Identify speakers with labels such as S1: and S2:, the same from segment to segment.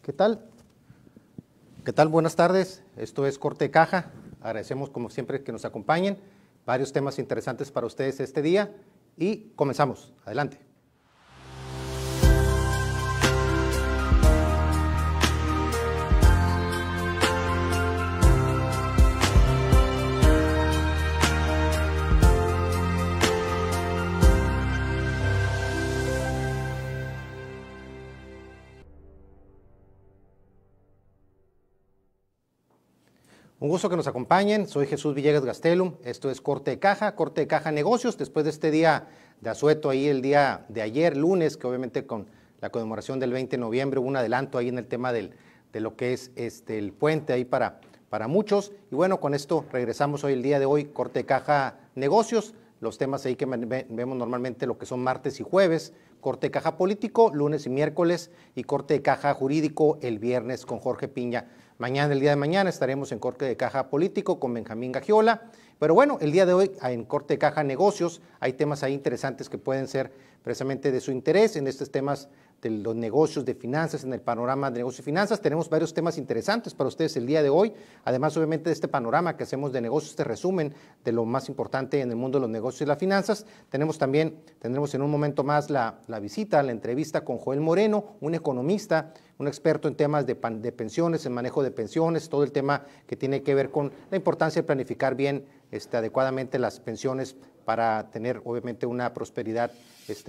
S1: ¿Qué tal? ¿Qué tal? Buenas tardes. Esto es Corte de Caja. Agradecemos como siempre que nos acompañen. Varios temas interesantes para ustedes este día y comenzamos. Adelante. Un gusto que nos acompañen, soy Jesús Villegas Gastelum, esto es Corte de Caja Negocios, después de este día de asueto ahí el día de ayer, lunes, que obviamente con la conmemoración del 20 de noviembre hubo un adelanto ahí en el tema de lo que es el puente ahí para muchos, y bueno, con esto regresamos hoy el día de hoy, Corte de Caja Negocios, los temas ahí que vemos normalmente lo que son martes y jueves, Corte de Caja Político, lunes y miércoles, y Corte de Caja Jurídico el viernes con Jorge Piña. Mañana, el día de mañana, estaremos en Corte de Caja Político con Benjamín Gagiola. Pero bueno, el día de hoy en Corte de Caja Negocios hay temas ahí interesantes que pueden ser precisamente de su interés en estos temas de los negocios, de finanzas, en el panorama de negocios y finanzas. Tenemos varios temas interesantes para ustedes el día de hoy. Además, obviamente, de este panorama que hacemos de negocios, este resumen de lo más importante en el mundo de los negocios y las finanzas. Tendremos en un momento más la visita, la entrevista con Joel Moreno, un economista, un experto en temas de pensiones, en manejo de pensiones, todo el tema que tiene que ver con la importancia de planificar bien adecuadamente las pensiones para tener obviamente una prosperidad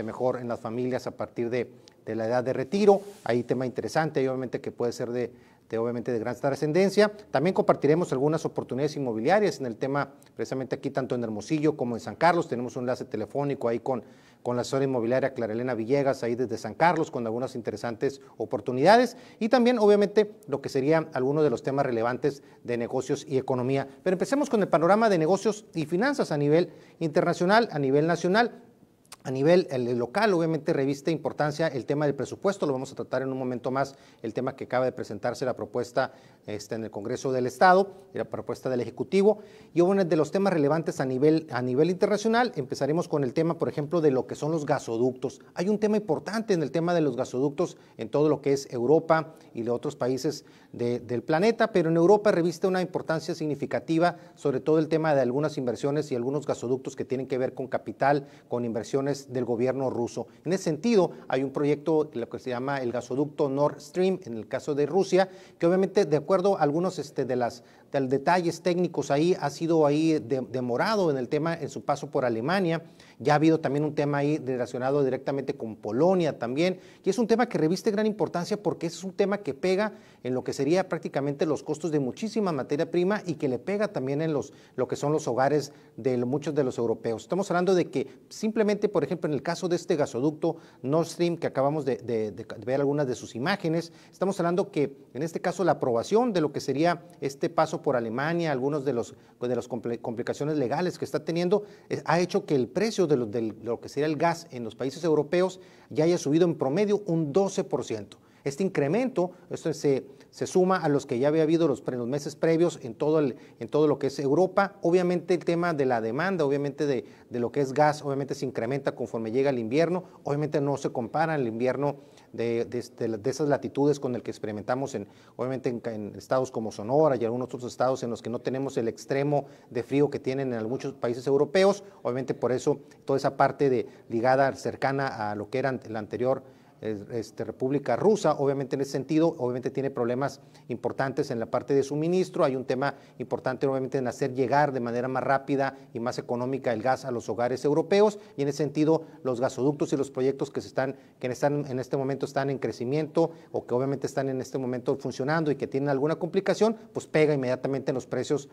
S1: mejor en las familias a partir de la edad de retiro. Hay tema interesante, obviamente que puede ser obviamente de gran trascendencia. También compartiremos algunas oportunidades inmobiliarias en el tema, precisamente aquí tanto en Hermosillo como en San Carlos. Tenemos un enlace telefónico ahí con la asesora inmobiliaria Clara Elena Villegas, ahí desde San Carlos, con algunas interesantes oportunidades. Y también, obviamente, lo que serían algunos de los temas relevantes de negocios y economía. Pero empecemos con el panorama de negocios y finanzas a nivel internacional, a nivel nacional. A nivel local, obviamente, reviste importancia el tema del presupuesto, lo vamos a tratar en un momento más, el tema que acaba de presentarse, la propuesta en el Congreso del Estado, la propuesta del Ejecutivo, y uno de los temas relevantes a nivel internacional. Empezaremos con el tema, por ejemplo, de lo que son los gasoductos. Hay un tema importante en el tema de los gasoductos en todo lo que es Europa y los otros países del planeta, pero en Europa reviste una importancia significativa, sobre todo el tema de algunas inversiones y algunos gasoductos que tienen que ver con capital, con inversiones del gobierno ruso. En ese sentido, hay un proyecto, lo que se llama el gasoducto Nord Stream, en el caso de Rusia, que obviamente, de acuerdo a algunos de detalles técnicos ahí, ha sido ahí demorado en el tema, en su paso por Alemania. Ya ha habido también un tema ahí relacionado directamente con Polonia también, y es un tema que reviste gran importancia porque es un tema que pega en lo que sería prácticamente los costos de muchísima materia prima y que le pega también en lo que son los hogares de muchos de los europeos. Estamos hablando de que simplemente, por ejemplo, en el caso de este gasoducto Nord Stream, que acabamos de ver algunas de sus imágenes, estamos hablando que en este caso la aprobación de lo que sería este paso por Alemania, algunos de las complicaciones legales que está teniendo, ha hecho que el precio de lo que sería el gas en los países europeos ya haya subido en promedio un 12%. Este incremento, esto se suma a los que ya había habido en los meses previos en todo lo que es Europa. Obviamente el tema de la demanda, obviamente de lo que es gas, obviamente se incrementa conforme llega el invierno. Obviamente no se compara el invierno de esas latitudes con el que experimentamos obviamente en estados como Sonora y algunos otros estados en los que no tenemos el extremo de frío que tienen en muchos países europeos. Obviamente por eso toda esa parte ligada cercana a lo que era la anterior República Rusa, obviamente en ese sentido, obviamente tiene problemas importantes en la parte de suministro. Hay un tema importante obviamente en hacer llegar de manera más rápida y más económica el gas a los hogares europeos, y en ese sentido los gasoductos y los proyectos que están en este momento están en crecimiento o que obviamente están en este momento funcionando y que tienen alguna complicación, pues pega inmediatamente en los precios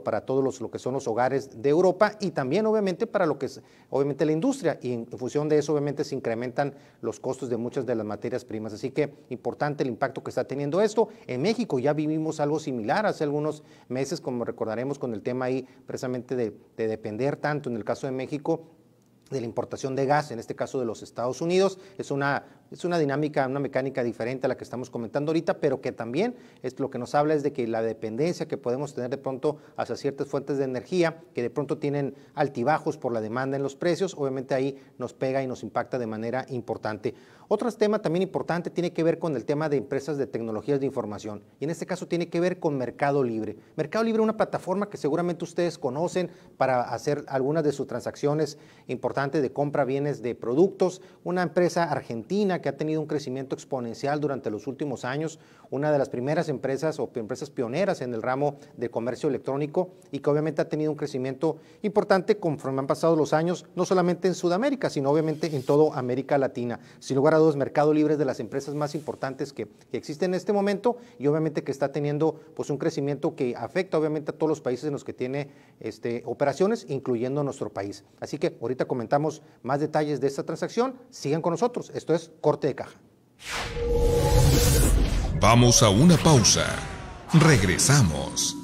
S1: para todos lo que son los hogares de Europa, y también obviamente para lo que es obviamente la industria, y en función de eso obviamente se incrementan los costos de muchas de las materias primas. Así que importante el impacto que está teniendo esto. En México ya vivimos algo similar hace algunos meses, como recordaremos, con el tema ahí precisamente de depender tanto en el caso de México de la importación de gas, en este caso de los Estados Unidos. Es una dinámica, una mecánica diferente a la que estamos comentando ahorita, pero que también es lo que nos habla es de que la dependencia que podemos tener de pronto hacia ciertas fuentes de energía, que de pronto tienen altibajos por la demanda en los precios, obviamente ahí nos pega y nos impacta de manera importante. Otro tema también importante tiene que ver con el tema de empresas de tecnologías de información, y en este caso tiene que ver con Mercado Libre. Mercado Libre es una plataforma que seguramente ustedes conocen para hacer algunas de sus transacciones importantes de compra bienes de productos, una empresa argentina que ha tenido un crecimiento exponencial durante los últimos años, una de las primeras empresas o empresas pioneras en el ramo de comercio electrónico y que obviamente ha tenido un crecimiento importante conforme han pasado los años, no solamente en Sudamérica, sino obviamente en toda América Latina. Sin lugar a dudas, Mercado Libre es de las empresas más importantes que existen en este momento y obviamente que está teniendo pues un crecimiento que afecta obviamente a todos los países en los que tiene operaciones, incluyendo nuestro país. Así que ahorita comentamos más detalles de esta transacción. Sigan con nosotros, esto es Corte de Caja.
S2: Vamos a una pausa. Regresamos.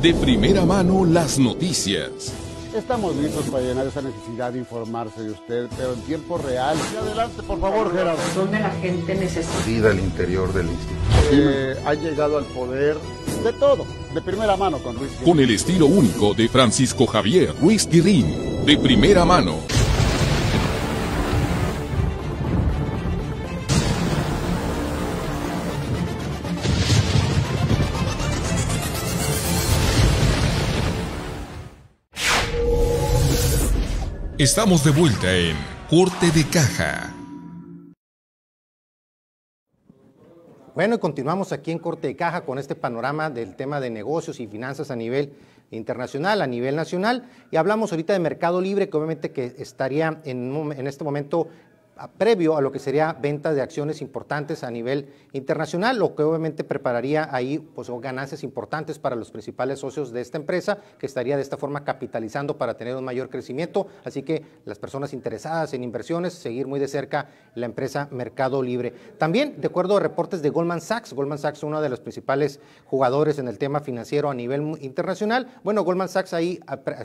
S2: De primera mano las noticias.
S3: Estamos listos para llenar esa necesidad de informarse de usted, pero en tiempo real. Y adelante, por favor, Gerardo.
S4: Donde la gente necesita.
S5: Vida al interior del instituto.
S3: Ha llegado al poder de todo, de primera mano con Ruiz Guirrín.
S2: Con el estilo único de Francisco Javier Ruiz Guirrín. De primera mano. Estamos de vuelta en Corte de Caja.
S1: Bueno, y continuamos aquí en Corte de Caja con este panorama del tema de negocios y finanzas a nivel internacional, a nivel nacional, y hablamos ahorita de Mercado Libre, que obviamente que estaría en este momento previo a lo que sería venta de acciones importantes a nivel internacional, lo que obviamente prepararía ahí pues ganancias importantes para los principales socios de esta empresa, que estaría de esta forma capitalizando para tener un mayor crecimiento. Así que las personas interesadas en inversiones, seguir muy de cerca la empresa Mercado Libre. También, de acuerdo a reportes de Goldman Sachs, uno de los principales jugadores en el tema financiero a nivel internacional, bueno, Goldman Sachs ahí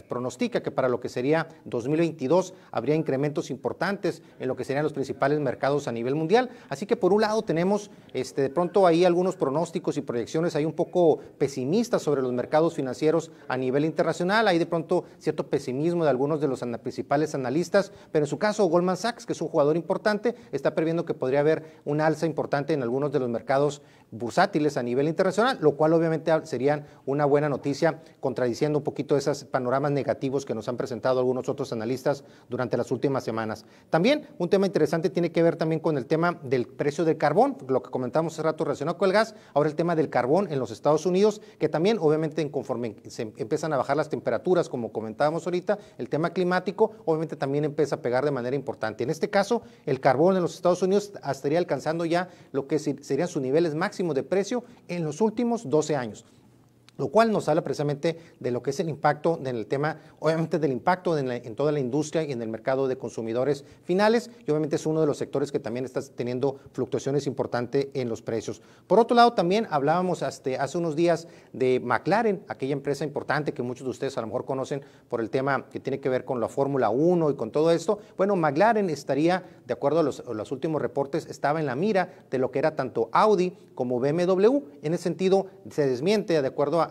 S1: pronostica que para lo que sería 2022 habría incrementos importantes en lo que serían los principales mercados a nivel mundial. Así que por un lado tenemos de pronto ahí algunos pronósticos y proyecciones ahí un poco pesimistas sobre los mercados financieros a nivel internacional. Hay de pronto cierto pesimismo de algunos de los principales analistas, pero en su caso Goldman Sachs, que es un jugador importante, está previendo que podría haber un alza importante en algunos de los mercados bursátiles a nivel internacional, lo cual obviamente sería una buena noticia, contradiciendo un poquito esos panoramas negativos que nos han presentado algunos otros analistas durante las últimas semanas. También un tema interesante tiene que ver también con el tema del precio del carbón, lo que comentamos hace rato relacionado con el gas, ahora el tema del carbón en los Estados Unidos, que también obviamente conforme se empiezan a bajar las temperaturas, como comentábamos ahorita, el tema climático obviamente también empieza a pegar de manera importante. En este caso, el carbón en los Estados Unidos estaría alcanzando ya lo que serían sus niveles máximos de precio en los últimos 12 años. Lo cual nos habla precisamente de lo que es el impacto en el tema, obviamente del impacto en toda la industria y en el mercado de consumidores finales, y obviamente es uno de los sectores que también está teniendo fluctuaciones importantes en los precios. Por otro lado, también hablábamos hace unos días de McLaren, aquella empresa importante que muchos de ustedes a lo mejor conocen por el tema que tiene que ver con la Fórmula 1 y con todo esto. Bueno, McLaren estaría, de acuerdo a los últimos reportes, estaba en la mira de lo que era tanto Audi como BMW. En ese sentido, se desmiente, de acuerdo a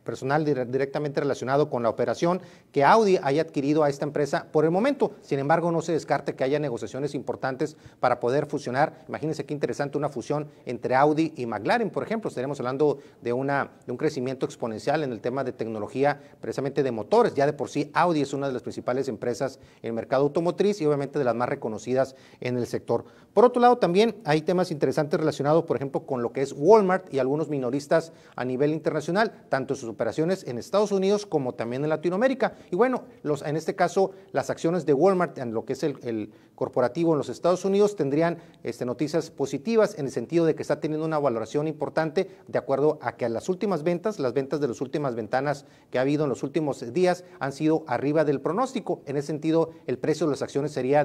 S1: personal directamente relacionado con la operación, que Audi haya adquirido a esta empresa por el momento. Sin embargo, no se descarte que haya negociaciones importantes para poder fusionar. Imagínense qué interesante una fusión entre Audi y McLaren, por ejemplo. Estaremos hablando de un crecimiento exponencial en el tema de tecnología, precisamente de motores. Ya de por sí, Audi es una de las principales empresas en el mercado automotriz y obviamente de las más reconocidas en el sector. Por otro lado, también hay temas interesantes relacionados, por ejemplo, con lo que es Walmart y algunos minoristas a nivel internacional, tanto en sus operaciones en Estados Unidos como también en Latinoamérica. Y bueno, en este caso, las acciones de Walmart, en lo que es el corporativo en los Estados Unidos, tendrían noticias positivas en el sentido de que está teniendo una valoración importante de acuerdo a que las ventas de las últimas ventanas que ha habido en los últimos días han sido arriba del pronóstico. En ese sentido, el precio de las acciones sería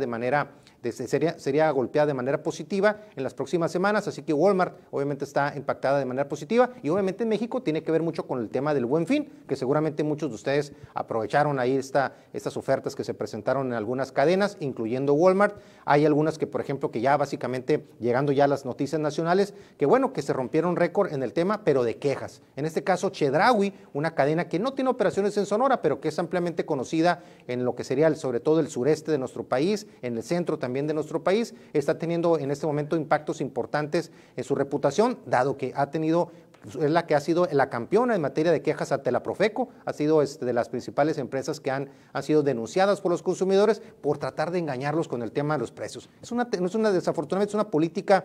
S1: golpeada de manera positiva en las próximas semanas, así que Walmart obviamente está impactada de manera positiva y obviamente en México tiene que ver mucho con el tema del Buen Fin, que seguramente muchos de ustedes aprovecharon ahí estas ofertas que se presentaron en algunas cadenas, incluyendo Walmart. Hay algunas que, por ejemplo, que ya básicamente llegando ya a las noticias nacionales, que bueno, que se rompieron récord en el tema, pero de quejas. En este caso, Chedraui, una cadena que no tiene operaciones en Sonora, pero que es ampliamente conocida en lo que sería sobre todo el sureste de nuestro país, en el centro también de nuestro país, está teniendo en este momento impactos importantes en su reputación, dado que es la que ha sido la campeona en materia de quejas ante la Profeco, ha sido de las principales empresas que han sido denunciadas por los consumidores por tratar de engañarlos con el tema de los precios. Desafortunadamente es una política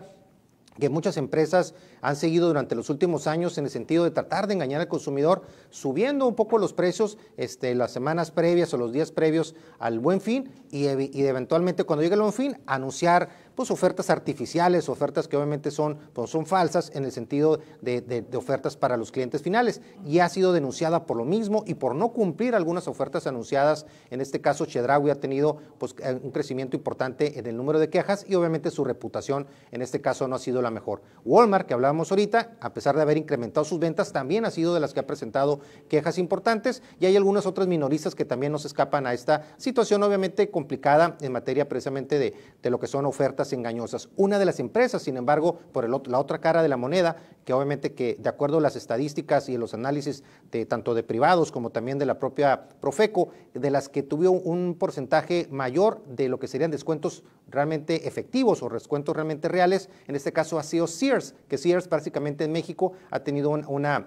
S1: que muchas empresas han seguido durante los últimos años en el sentido de tratar de engañar al consumidor, subiendo un poco los precios las semanas previas o los días previos al Buen Fin y eventualmente cuando llegue el Buen Fin anunciar pues ofertas artificiales, ofertas que obviamente son falsas en el sentido de ofertas para los clientes finales, y ha sido denunciada por lo mismo y por no cumplir algunas ofertas anunciadas. En este caso, Chedraui ha tenido pues un crecimiento importante en el número de quejas y obviamente su reputación en este caso no ha sido la mejor. Walmart, que hablábamos ahorita, a pesar de haber incrementado sus ventas, también ha sido de las que ha presentado quejas importantes, y hay algunas otras minoristas que también nos escapan a esta situación obviamente complicada en materia precisamente de lo que son ofertas engañosas. Una de las empresas, sin embargo, por la otra cara de la moneda, que obviamente que de acuerdo a las estadísticas y los análisis tanto de privados como también de la propia Profeco, de las que tuvo un porcentaje mayor de lo que serían descuentos realmente efectivos o descuentos realmente reales, en este caso ha sido Sears, que Sears básicamente en México ha tenido una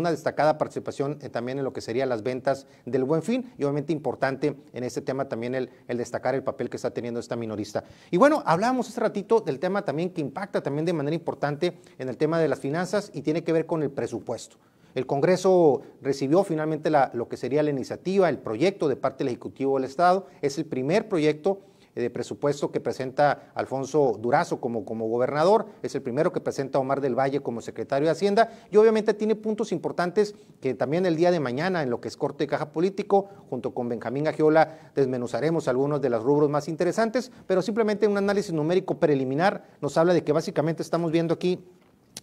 S1: destacada participación también en lo que serían las ventas del Buen Fin, y obviamente importante en este tema también el destacar el papel que está teniendo esta minorista. Y bueno, hablábamos hace ratito del tema también que impacta también de manera importante en el tema de las finanzas y tiene que ver con el presupuesto. El Congreso recibió finalmente lo que sería la iniciativa, el proyecto de parte del Ejecutivo del Estado. Es el primer proyecto de presupuesto que presenta Alfonso Durazo como gobernador, es el primero que presenta Omar del Valle como secretario de Hacienda, y obviamente tiene puntos importantes que también el día de mañana en lo que es Corte de Caja Político, junto con Benjamín Agiola, desmenuzaremos algunos de los rubros más interesantes, pero simplemente un análisis numérico preliminar nos habla de que básicamente estamos viendo aquí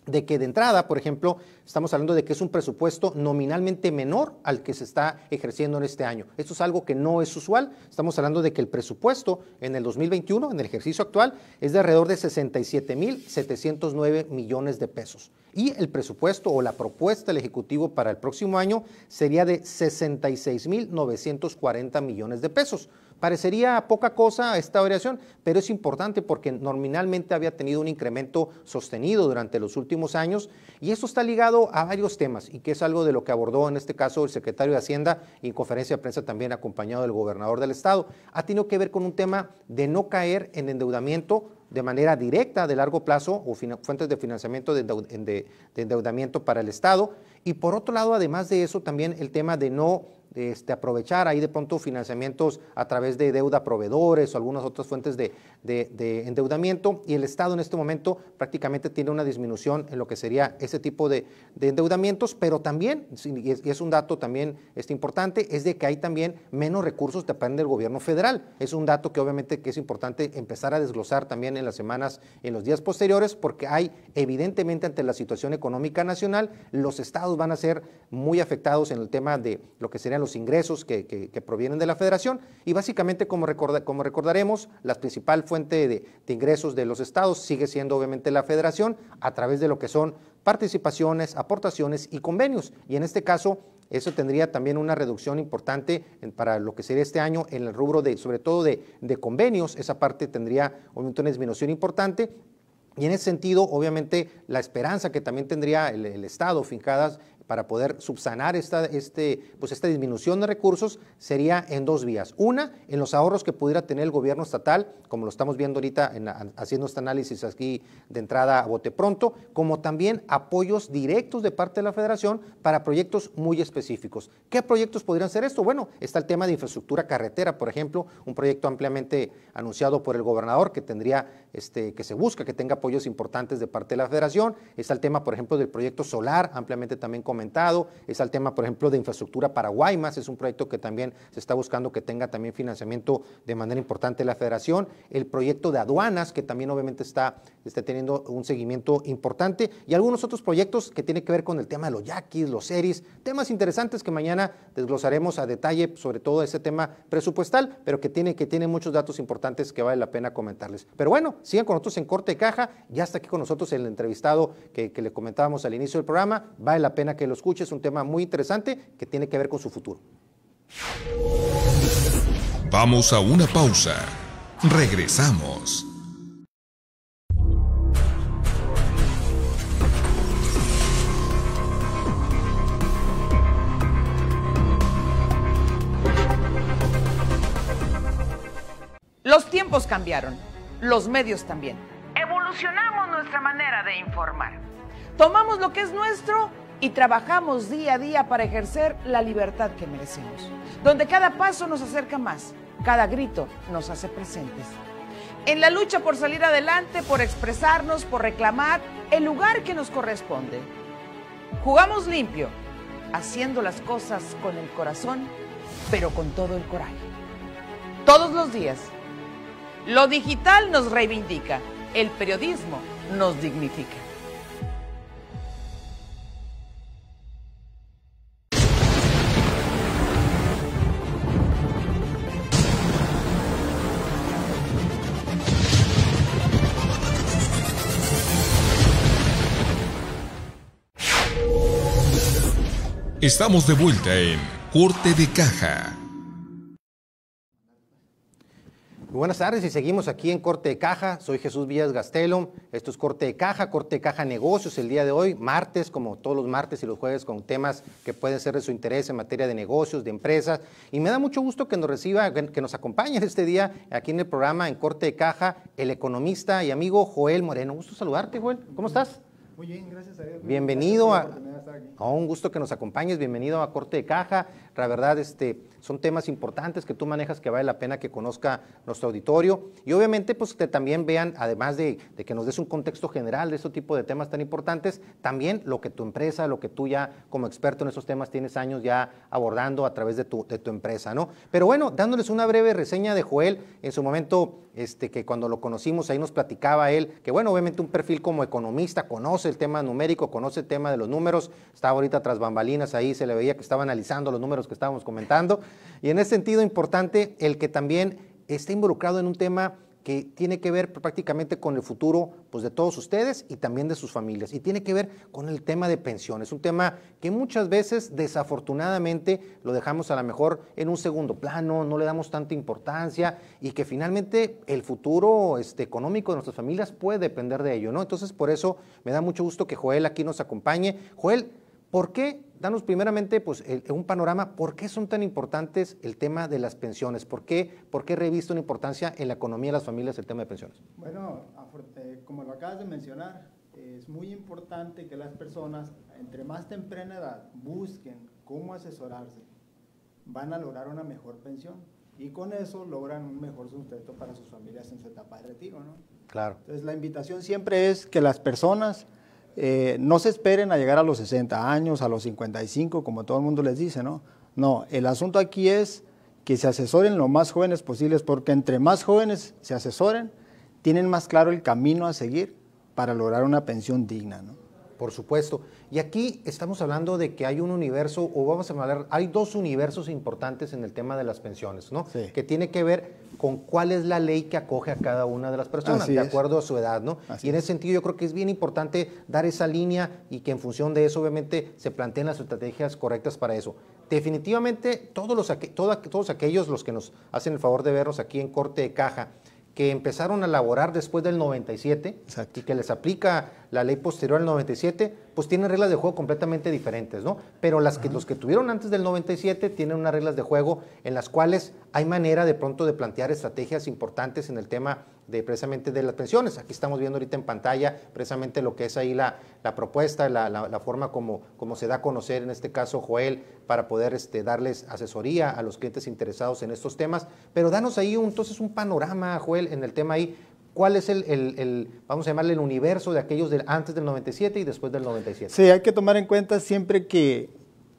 S1: de que de entrada, por ejemplo, estamos hablando de que es un presupuesto nominalmente menor al que se está ejerciendo en este año. Esto es algo que no es usual. Estamos hablando de que el presupuesto en el 2021, en el ejercicio actual, es de alrededor de 67,709 millones de pesos. Y el presupuesto o la propuesta del Ejecutivo para el próximo año sería de 66,940 millones de pesos. Parecería poca cosa esta variación, pero es importante porque nominalmente había tenido un incremento sostenido durante los últimos años, y esto está ligado a varios temas y que es algo de lo que abordó en este caso el secretario de Hacienda y en conferencia de prensa también acompañado del gobernador del estado. Ha tenido que ver con un tema de no caer en endeudamiento de manera directa de largo plazo o fuentes de financiamiento de endeudamiento para el Estado, y por otro lado, además de eso, también el tema de no aprovechar ahí de pronto financiamientos a través de deuda a proveedores o algunas otras fuentes de endeudamiento, y el Estado en este momento prácticamente tiene una disminución en lo que sería ese tipo de endeudamientos, pero también, y es un dato también importante, es de que hay también menos recursos de parte del gobierno federal. Es un dato que obviamente que es importante empezar a desglosar también en las semanas, en los días posteriores, porque hay evidentemente ante la situación económica nacional, los estados van a ser muy afectados en el tema de lo que serían los ingresos que provienen de la federación, y básicamente como recordaremos, la principal fuente de ingresos de los estados sigue siendo obviamente la federación a través de lo que son participaciones, aportaciones y convenios, y en este caso eso tendría también una reducción importante para lo que sería este año en el rubro sobre todo de convenios. Esa parte tendría obviamente una disminución importante. Y en ese sentido, obviamente, la esperanza que también tendría el Estado fincadas para poder subsanar esta disminución de recursos sería en dos vías. Una, en los ahorros que pudiera tener el gobierno estatal, como lo estamos viendo ahorita haciendo este análisis aquí de entrada a bote pronto, como también apoyos directos de parte de la Federación para proyectos muy específicos. ¿Qué proyectos podrían ser esto? Bueno, está el tema de infraestructura carretera, por ejemplo, un proyecto ampliamente anunciado por el gobernador que tendría, que se busca que tenga apoyos importantes de parte de la Federación. Está el tema, por ejemplo, del proyecto solar, ampliamente también comentado. Está el tema, por ejemplo, de infraestructura para Guaymas, es un proyecto que también se está buscando que tenga también financiamiento de manera importante de la Federación. El proyecto de aduanas, que también obviamente está teniendo un seguimiento importante, y algunos otros proyectos que tienen que ver con el tema de los yaquis, los seris, temas interesantes que mañana desglosaremos a detalle, sobre todo ese tema presupuestal, pero que tiene muchos datos importantes que vale la pena comentarles. Pero bueno, sigan con nosotros en Corte de Caja, ya está aquí con nosotros el entrevistado que le comentábamos al inicio del programa, vale la pena que lo escuche, es un tema muy interesante que tiene que ver con su futuro.
S2: Vamos a una pausa. Regresamos.
S6: Los tiempos cambiaron, los medios también. Evolucionamos nuestra manera de informar. Tomamos lo que es nuestro y trabajamos día a día para ejercer la libertad que merecemos, donde cada paso nos acerca más, cada grito nos hace presentes. En la lucha por salir adelante, por expresarnos, por reclamar el lugar que nos corresponde. Jugamos limpio, haciendo las cosas con el corazón, pero con todo el coraje. Todos los días. Lo digital nos reivindica, el periodismo nos dignifica.
S2: Estamos de vuelta en Corte de Caja.
S1: Buenas tardes y seguimos aquí en Corte de Caja. Soy Jesús Villas Gastelum. Esto es Corte de Caja Negocios el día de hoy, martes, como todos los martes y los jueves, con temas que pueden ser de su interés en materia de negocios, de empresas. Y me da mucho gusto que nos reciba, que nos acompañe este día aquí en el programa en Corte de Caja, el economista y amigo Joel Moreno. Gusto saludarte, Joel. ¿Cómo estás?
S7: Muy bien, gracias a Dios.
S1: Bienvenido
S7: Un
S1: gusto que nos acompañes, bienvenido a Corte de Caja. La verdad, son temas importantes que tú manejas que vale la pena que conozca nuestro auditorio y obviamente pues que también vean, además de que nos des un contexto general de este tipo de temas tan importantes, también lo que tu empresa, lo que tú ya como experto en esos temas tienes años ya abordando a través de tu empresa, ¿no? Pero bueno, dándoles una breve reseña de Joel, en su momento, que cuando lo conocimos ahí nos platicaba él, que bueno, obviamente un perfil como economista, conoce el tema numérico, conoce el tema de los números, estaba ahorita tras bambalinas ahí, se le veía que estaba analizando los números que estábamos comentando, y en ese sentido importante el que también esté involucrado en un tema que tiene que ver prácticamente con el futuro pues, de todos ustedes y también de sus familias. Y tiene que ver con el tema de pensiones, un tema que muchas veces desafortunadamente lo dejamos a lo mejor en un segundo plano, no le damos tanta importancia y que finalmente el futuro económico de nuestras familias puede depender de ello, ¿no? Entonces por eso me da mucho gusto que Joel aquí nos acompañe. Joel, ¿por qué? Danos primeramente pues, un panorama, ¿por qué son tan importantes el tema de las pensiones? ¿Por qué reviste una importancia en la economía de las familias el tema de pensiones?
S7: Bueno, como lo acabas de mencionar, es muy importante que las personas, entre más temprana edad, busquen cómo asesorarse, van a lograr una mejor pensión y con eso logran un mejor sustento para sus familias en su etapa de retiro, ¿no?
S1: Claro.
S7: Entonces la invitación siempre es que las personas no se esperen a llegar a los 60 años, a los 55, como todo el mundo les dice, ¿no? No, el asunto aquí es que se asesoren lo más jóvenes posibles, porque entre más jóvenes se asesoren, tienen más claro el camino a seguir para lograr una pensión digna, ¿no?
S1: Por supuesto. Y aquí estamos hablando de que hay un universo, o vamos a hablar, hay dos universos importantes en el tema de las pensiones, ¿no?
S7: Sí.
S1: Que tiene que ver con cuál es la ley que acoge a cada una de las personas,
S7: Así
S1: de
S7: es.
S1: acuerdo a su edad, ¿no?
S7: Así
S1: y en
S7: es.
S1: ese sentido yo creo que es bien importante dar esa línea y que en función de eso obviamente se planteen las estrategias correctas para eso. Definitivamente todos aquellos los que nos hacen el favor de vernos aquí en Corte de Caja, que empezaron a laborar después del 97
S7: Exacto.
S1: y que les aplica la ley posterior al 97, pues tienen reglas de juego completamente diferentes, ¿no? Pero los que tuvieron antes del 97 tienen unas reglas de juego en las cuales hay manera de pronto de plantear estrategias importantes en el tema de precisamente de las pensiones. Aquí estamos viendo ahorita en pantalla precisamente lo que es ahí la propuesta, la forma como se da a conocer, en este caso Joel, para poder darles asesoría a los clientes interesados en estos temas. Pero danos ahí entonces un panorama, Joel, en el tema ahí. ¿Cuál es vamos a llamarle el universo de aquellos antes del 97 y después del 97?
S7: Sí, hay que tomar en cuenta siempre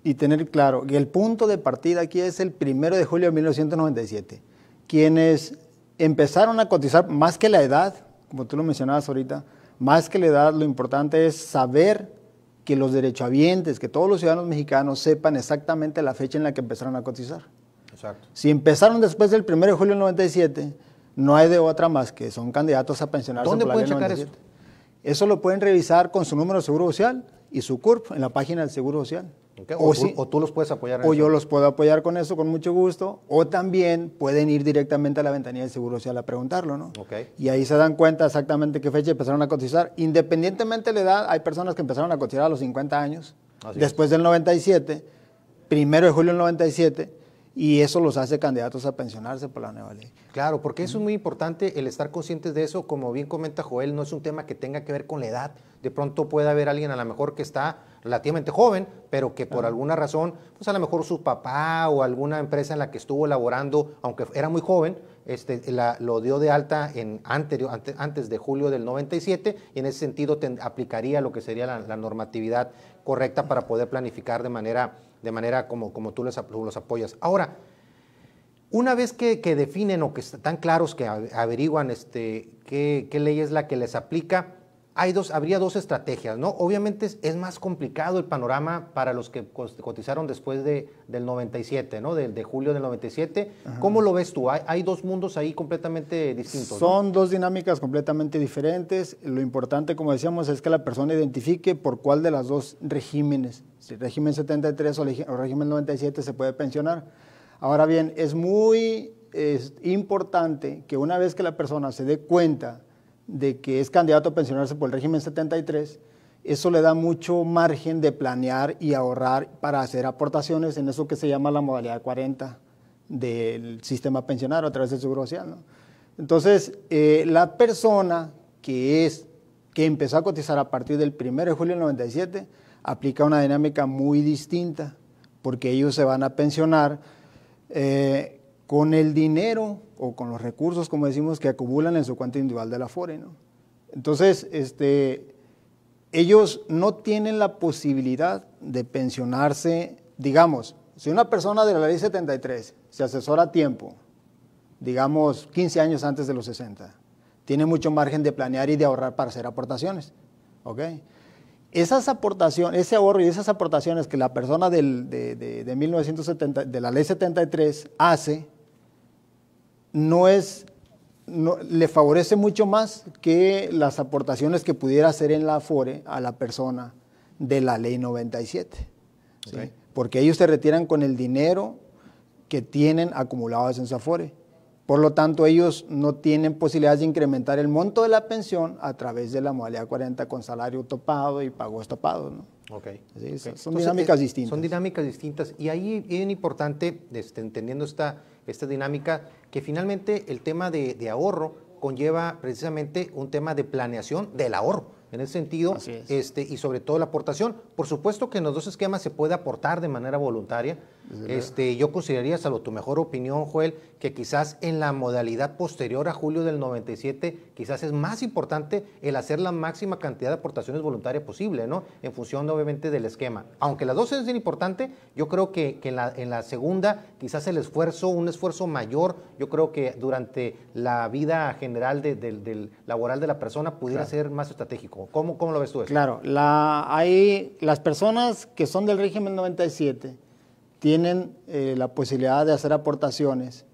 S7: y tener claro que el punto de partida aquí es el 1 de julio de 1997. Quienes empezaron a cotizar, más que la edad, como tú lo mencionabas ahorita, más que la edad, lo importante es saber que los derechohabientes, que todos los ciudadanos mexicanos sepan exactamente la fecha en la que empezaron a cotizar.
S1: Exacto.
S7: Si empezaron después del 1 de julio del 97, no hay de otra más que son candidatos a pensionarse.
S1: ¿Dónde
S7: por la
S1: pueden
S7: ley
S1: checar
S7: 97. Eso lo pueden revisar con su número de seguro social y su CURP en la página del Seguro Social.
S1: Okay. O tú los puedes apoyar en
S7: o
S1: eso.
S7: yo los puedo apoyar con eso con mucho gusto, o también pueden ir directamente a la ventanilla del Seguro Social a preguntarlo, ¿no?
S1: Okay.
S7: Y ahí se dan cuenta exactamente qué fecha empezaron a cotizar. Independientemente de la edad, hay personas que empezaron a cotizar a los 50 años, después del 97, 1 de julio del 97, y eso los hace candidatos a pensionarse por la nueva ley.
S1: Claro, porque eso es muy importante, el estar conscientes de eso. Como bien comenta Joel, no es un tema que tenga que ver con la edad. De pronto puede haber alguien a lo mejor que está relativamente joven, pero que por alguna razón, pues a lo mejor su papá o alguna empresa en la que estuvo laborando, aunque era muy joven, lo dio de alta antes de julio del 97, y en ese sentido aplicaría lo que sería la normatividad correcta para poder planificar de manera como tú los apoyas. Ahora, una vez que definen o que están claros, que averiguan qué ley es la que les aplica, habría dos estrategias, ¿no? Obviamente es más complicado el panorama para los que cotizaron después del 97, ¿no? De julio del 97. Ajá. ¿Cómo lo ves tú? Hay dos mundos ahí completamente distintos,
S7: Son
S1: ¿no?
S7: dos dinámicas completamente diferentes. Lo importante, como decíamos, es que la persona identifique por cuál de las dos regímenes, si régimen 73 o régimen 97, se puede pensionar. Ahora bien, es muy importante que una vez que la persona se dé cuenta de que es candidato a pensionarse por el régimen 73, eso le da mucho margen de planear y ahorrar para hacer aportaciones en eso que se llama la modalidad 40 del sistema pensionario a través del Seguro Social, ¿no? Entonces, la persona que empezó a cotizar a partir del 1 de julio del 97 aplica una dinámica muy distinta, porque ellos se van a pensionar con el dinero o con los recursos, como decimos, que acumulan en su cuenta individual de la Afore, ¿no? Entonces, ellos no tienen la posibilidad de pensionarse, digamos, si una persona de la ley 73 se asesora a tiempo, digamos 15 años antes de los 60, tiene mucho margen de planear y de ahorrar para hacer aportaciones, ¿ok? Esas aportaciones, ese ahorro y esas aportaciones que la persona de 1970, de la ley 73 hace, le favorece mucho más que las aportaciones que pudiera hacer en la Afore a la persona de la ley 97, ¿sí? Okay. Porque ellos se retiran con el dinero que tienen acumulados en su Afore. Por lo tanto, ellos no tienen posibilidades de incrementar el monto de la pensión a través de la modalidad 40 con salario topado y pagos topados, ¿no?
S1: Okay.
S7: ¿Sí?
S1: Okay.
S7: Son
S1: Entonces,
S7: dinámicas distintas.
S1: Son dinámicas distintas. Y ahí es bien importante, entendiendo esta dinámica, que finalmente el tema de ahorro conlleva precisamente un tema de planeación del ahorro. En ese sentido, y sobre todo la aportación. Por supuesto que en los dos esquemas se puede aportar de manera voluntaria. Yo consideraría, salvo tu mejor opinión, Joel, que quizás en la modalidad posterior a julio del 97, quizás es más importante el hacer la máxima cantidad de aportaciones voluntarias posible, ¿no? En función, obviamente, del esquema. Aunque las dos es bien importante, yo creo que en la segunda, quizás un esfuerzo mayor, yo creo que durante la vida general del laboral de la persona pudiera ser más estratégico. ¿Cómo lo ves tú eso?
S7: Claro, las personas que son del régimen 97 tienen la posibilidad de hacer aportaciones.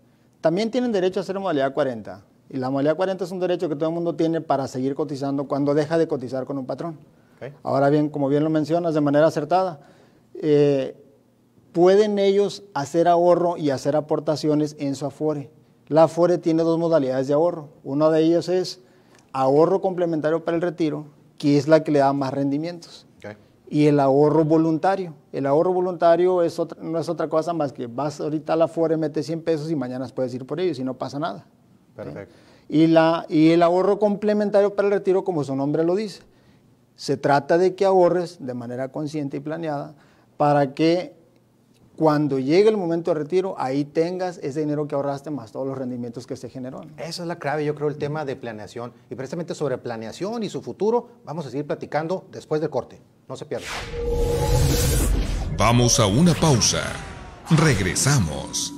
S7: También tienen derecho a hacer modalidad 40. Y la modalidad 40 es un derecho que todo el mundo tiene para seguir cotizando cuando deja de cotizar con un patrón. Okay. Ahora bien, como bien lo mencionas de manera acertada, pueden ellos hacer ahorro y hacer aportaciones en su Afore. La Afore tiene dos modalidades de ahorro. Una de ellas es ahorro complementario para el retiro, que es la que le da más rendimientos.
S1: Okay.
S7: Y el ahorro voluntario. El ahorro voluntario no es otra cosa más que vas ahorita a la Afore, metes 100 pesos y mañana puedes ir por ellos y no pasa nada.
S1: Perfecto.
S7: Y el ahorro complementario para el retiro, como su nombre lo dice, se trata de que ahorres de manera consciente y planeada para que cuando llegue el momento de retiro, ahí tengas ese dinero que ahorraste más todos los rendimientos que se generó, ¿no?
S1: Esa es la clave, yo creo, el tema de planeación. Y precisamente sobre planeación y su futuro, vamos a seguir platicando después del corte. No se pierdan.
S2: Vamos a una pausa. Regresamos.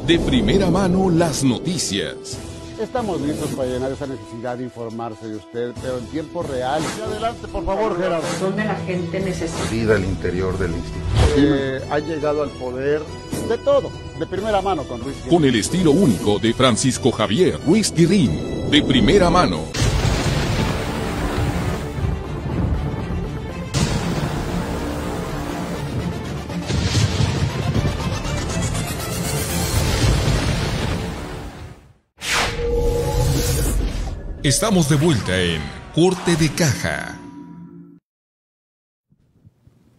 S2: De primera mano las noticias.
S3: Estamos listos para llenar esa necesidad de informarse de usted, pero en tiempo real. Y adelante, por favor, Gerardo.
S4: Donde la gente necesita.
S5: Vida al interior del instituto.
S3: Ha llegado al poder de todo, de primera mano con Ruiz Guirrín.
S2: Con el estilo único de Francisco Javier Ruiz Guirrín. De primera mano. Estamos de vuelta en Corte de Caja.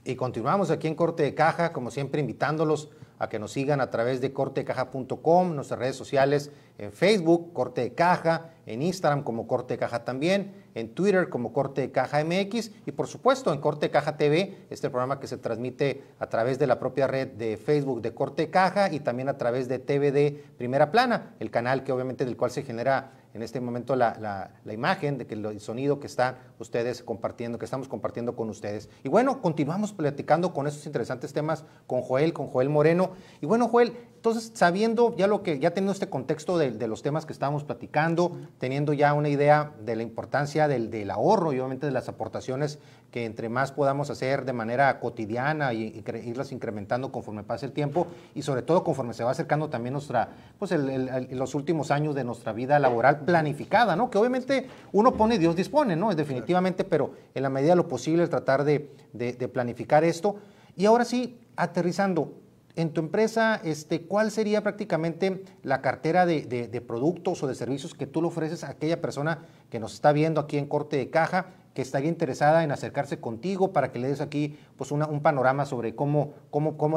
S1: Y continuamos aquí en Corte de Caja, como siempre invitándolos a que nos sigan a través de cortedecaja.com, nuestras redes sociales, en Facebook, Corte de Caja, en Instagram como Corte de Caja también, en Twitter como Corte de Caja MX y por supuesto en Corte de Caja TV, este programa que se transmite a través de la propia red de Facebook de Corte de Caja y también a través de TVD Primera Plana, el canal que obviamente del cual se genera en este momento la imagen, de que el sonido que están ustedes compartiendo, que estamos compartiendo con ustedes. Y bueno, continuamos platicando con estos interesantes temas con Joel Moreno. Y bueno, Joel, entonces sabiendo ya teniendo este contexto de los temas que estábamos platicando, teniendo ya una idea de la importancia del ahorro y obviamente de las aportaciones que entre más podamos hacer de manera cotidiana y irlas incrementando conforme pase el tiempo y sobre todo conforme se va acercando también los últimos años de nuestra vida laboral planificada, ¿no? Que obviamente uno pone y Dios dispone, ¿no? Definitivamente, pero en la medida de lo posible tratar de planificar esto. Y ahora sí, aterrizando, en tu empresa, ¿cuál sería prácticamente la cartera de productos o de servicios que tú le ofreces a aquella persona que nos está viendo aquí en Corte de Caja, que estaría interesada en acercarse contigo para que le des aquí pues un panorama sobre cómo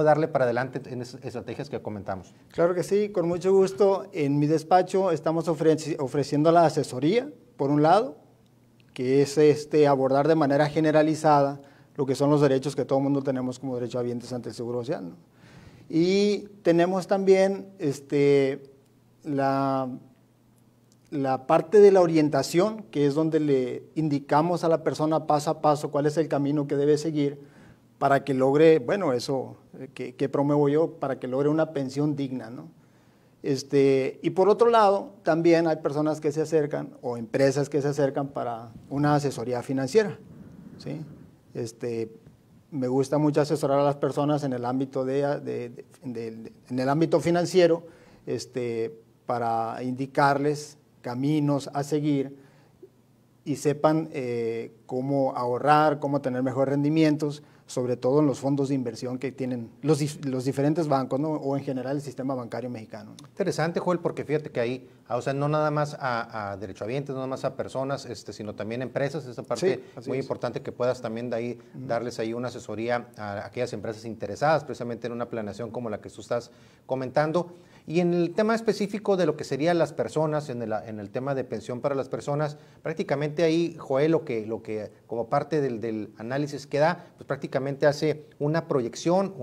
S1: darle para adelante en esas estrategias que comentamos?
S7: Claro que sí, con mucho gusto. En mi despacho estamos ofreciendo la asesoría, por un lado, que es abordar de manera generalizada lo que son los derechos que todo el mundo tenemos como derechohabientes ante el Seguro Social, ¿no? Y tenemos también la parte de la orientación, que es donde le indicamos a la persona paso a paso cuál es el camino que debe seguir para que logre, bueno, eso que promuevo yo, para que logre una pensión digna, ¿no? Y por otro lado, también hay personas que se acercan o empresas que se acercan para una asesoría financiera, ¿sí? Me gusta mucho asesorar a las personas en el ámbito en el ámbito financiero, para indicarles caminos a seguir y sepan cómo ahorrar, cómo tener mejores rendimientos, sobre todo en los fondos de inversión que tienen los diferentes bancos, ¿no? O en general el sistema bancario mexicano, ¿no?
S1: Interesante, Joel, porque fíjate que ahí, o sea, no nada más a derechohabientes, no nada más a personas, sino también a empresas, esa parte muy importante que puedas también de ahí darles ahí una asesoría a aquellas empresas interesadas precisamente en una planeación como la que tú estás comentando. Y en el tema específico de lo que serían las personas, en el tema de pensión para las personas, prácticamente ahí, Joel, lo que como parte del análisis que da, pues prácticamente hace una proyección